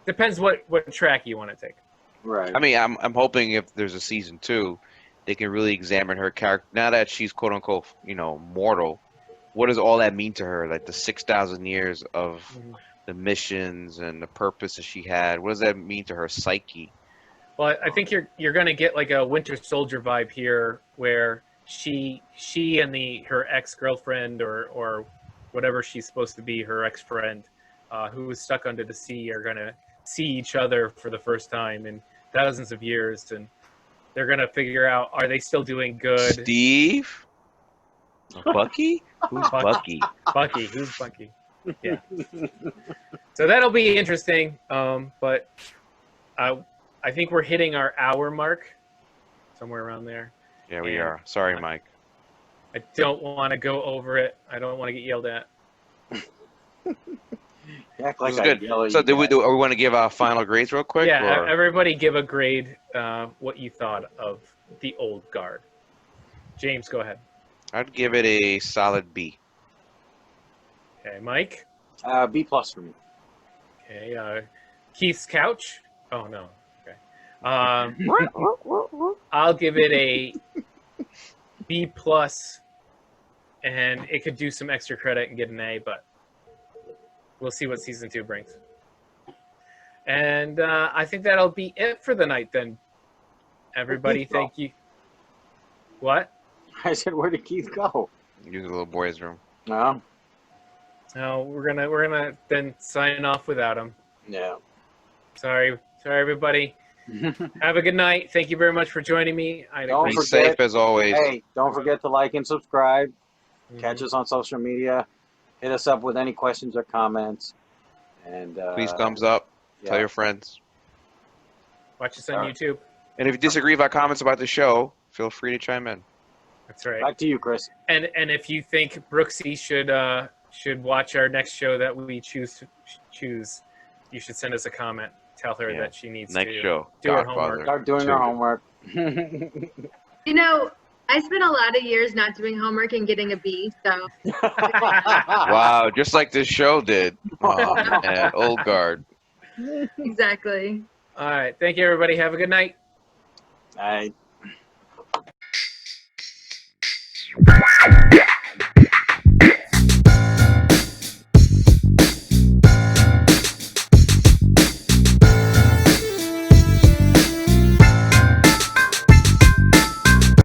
Depends what track you want to take. Right. I mean, I'm hoping if there's a season 2, they can really examine her character. Now that she's quote unquote, mortal, what does all that mean to her? Like the 6,000 years of the missions and the purpose that she had. What does that mean to her psyche? Well, I think you're going to get like a Winter Soldier vibe here, where she and her ex-girlfriend or whatever she's supposed to be, her ex-friend, who was stuck under the sea, are going to see each other for the first time in thousands of years, and they're going to figure out, are they still doing good? Steve? Bucky? Who's Bucky? Bucky. Who's Bucky? Yeah. So that'll be interesting. But I think we're hitting our hour mark, somewhere around there. Yeah, we are. Sorry, Mike. I don't want to go over it. I don't want to get yelled at. You act like This is I good. yell at So you do we guys. want to give our final grades real quick? Yeah, or- everybody give a grade what you thought of the old guard. James, go ahead. I'd give it a solid B. Okay, Mike. B+ for me. Okay, Keith's couch. Oh no. Okay. I'll give it a B+, and it could do some extra credit and get an A, but we'll see what season 2 brings. And I think that'll be it for the night then. Everybody, thank you. What? I said, where did Keith go? Use the little boys' room. No. No, we're gonna then sign off without him. Yeah. Sorry, everybody. Have a good night. Thank you very much for joining me. I Don't Be forget- safe as always. Hey, don't forget to like and subscribe. Mhm. Catch us on social media. Hit us up with any questions or comments. And Please thumbs up. Tell your friends. Watch us on All right. YouTube. And if you disagree with our comments about the show, feel free to chime in. That's right. Back to you, Chris. And if you think Brooksy should watch our next show that we choose, you should send us a comment. Tell her Yeah. that she needs Next to show, do her Godfather. homework. Start doing Two. our homework. You know, I spent a lot of years not doing homework and getting a B, so Wow, just like this show did. Oh, man, old guard. exactly. All right. Thank you, everybody. Have a good night. I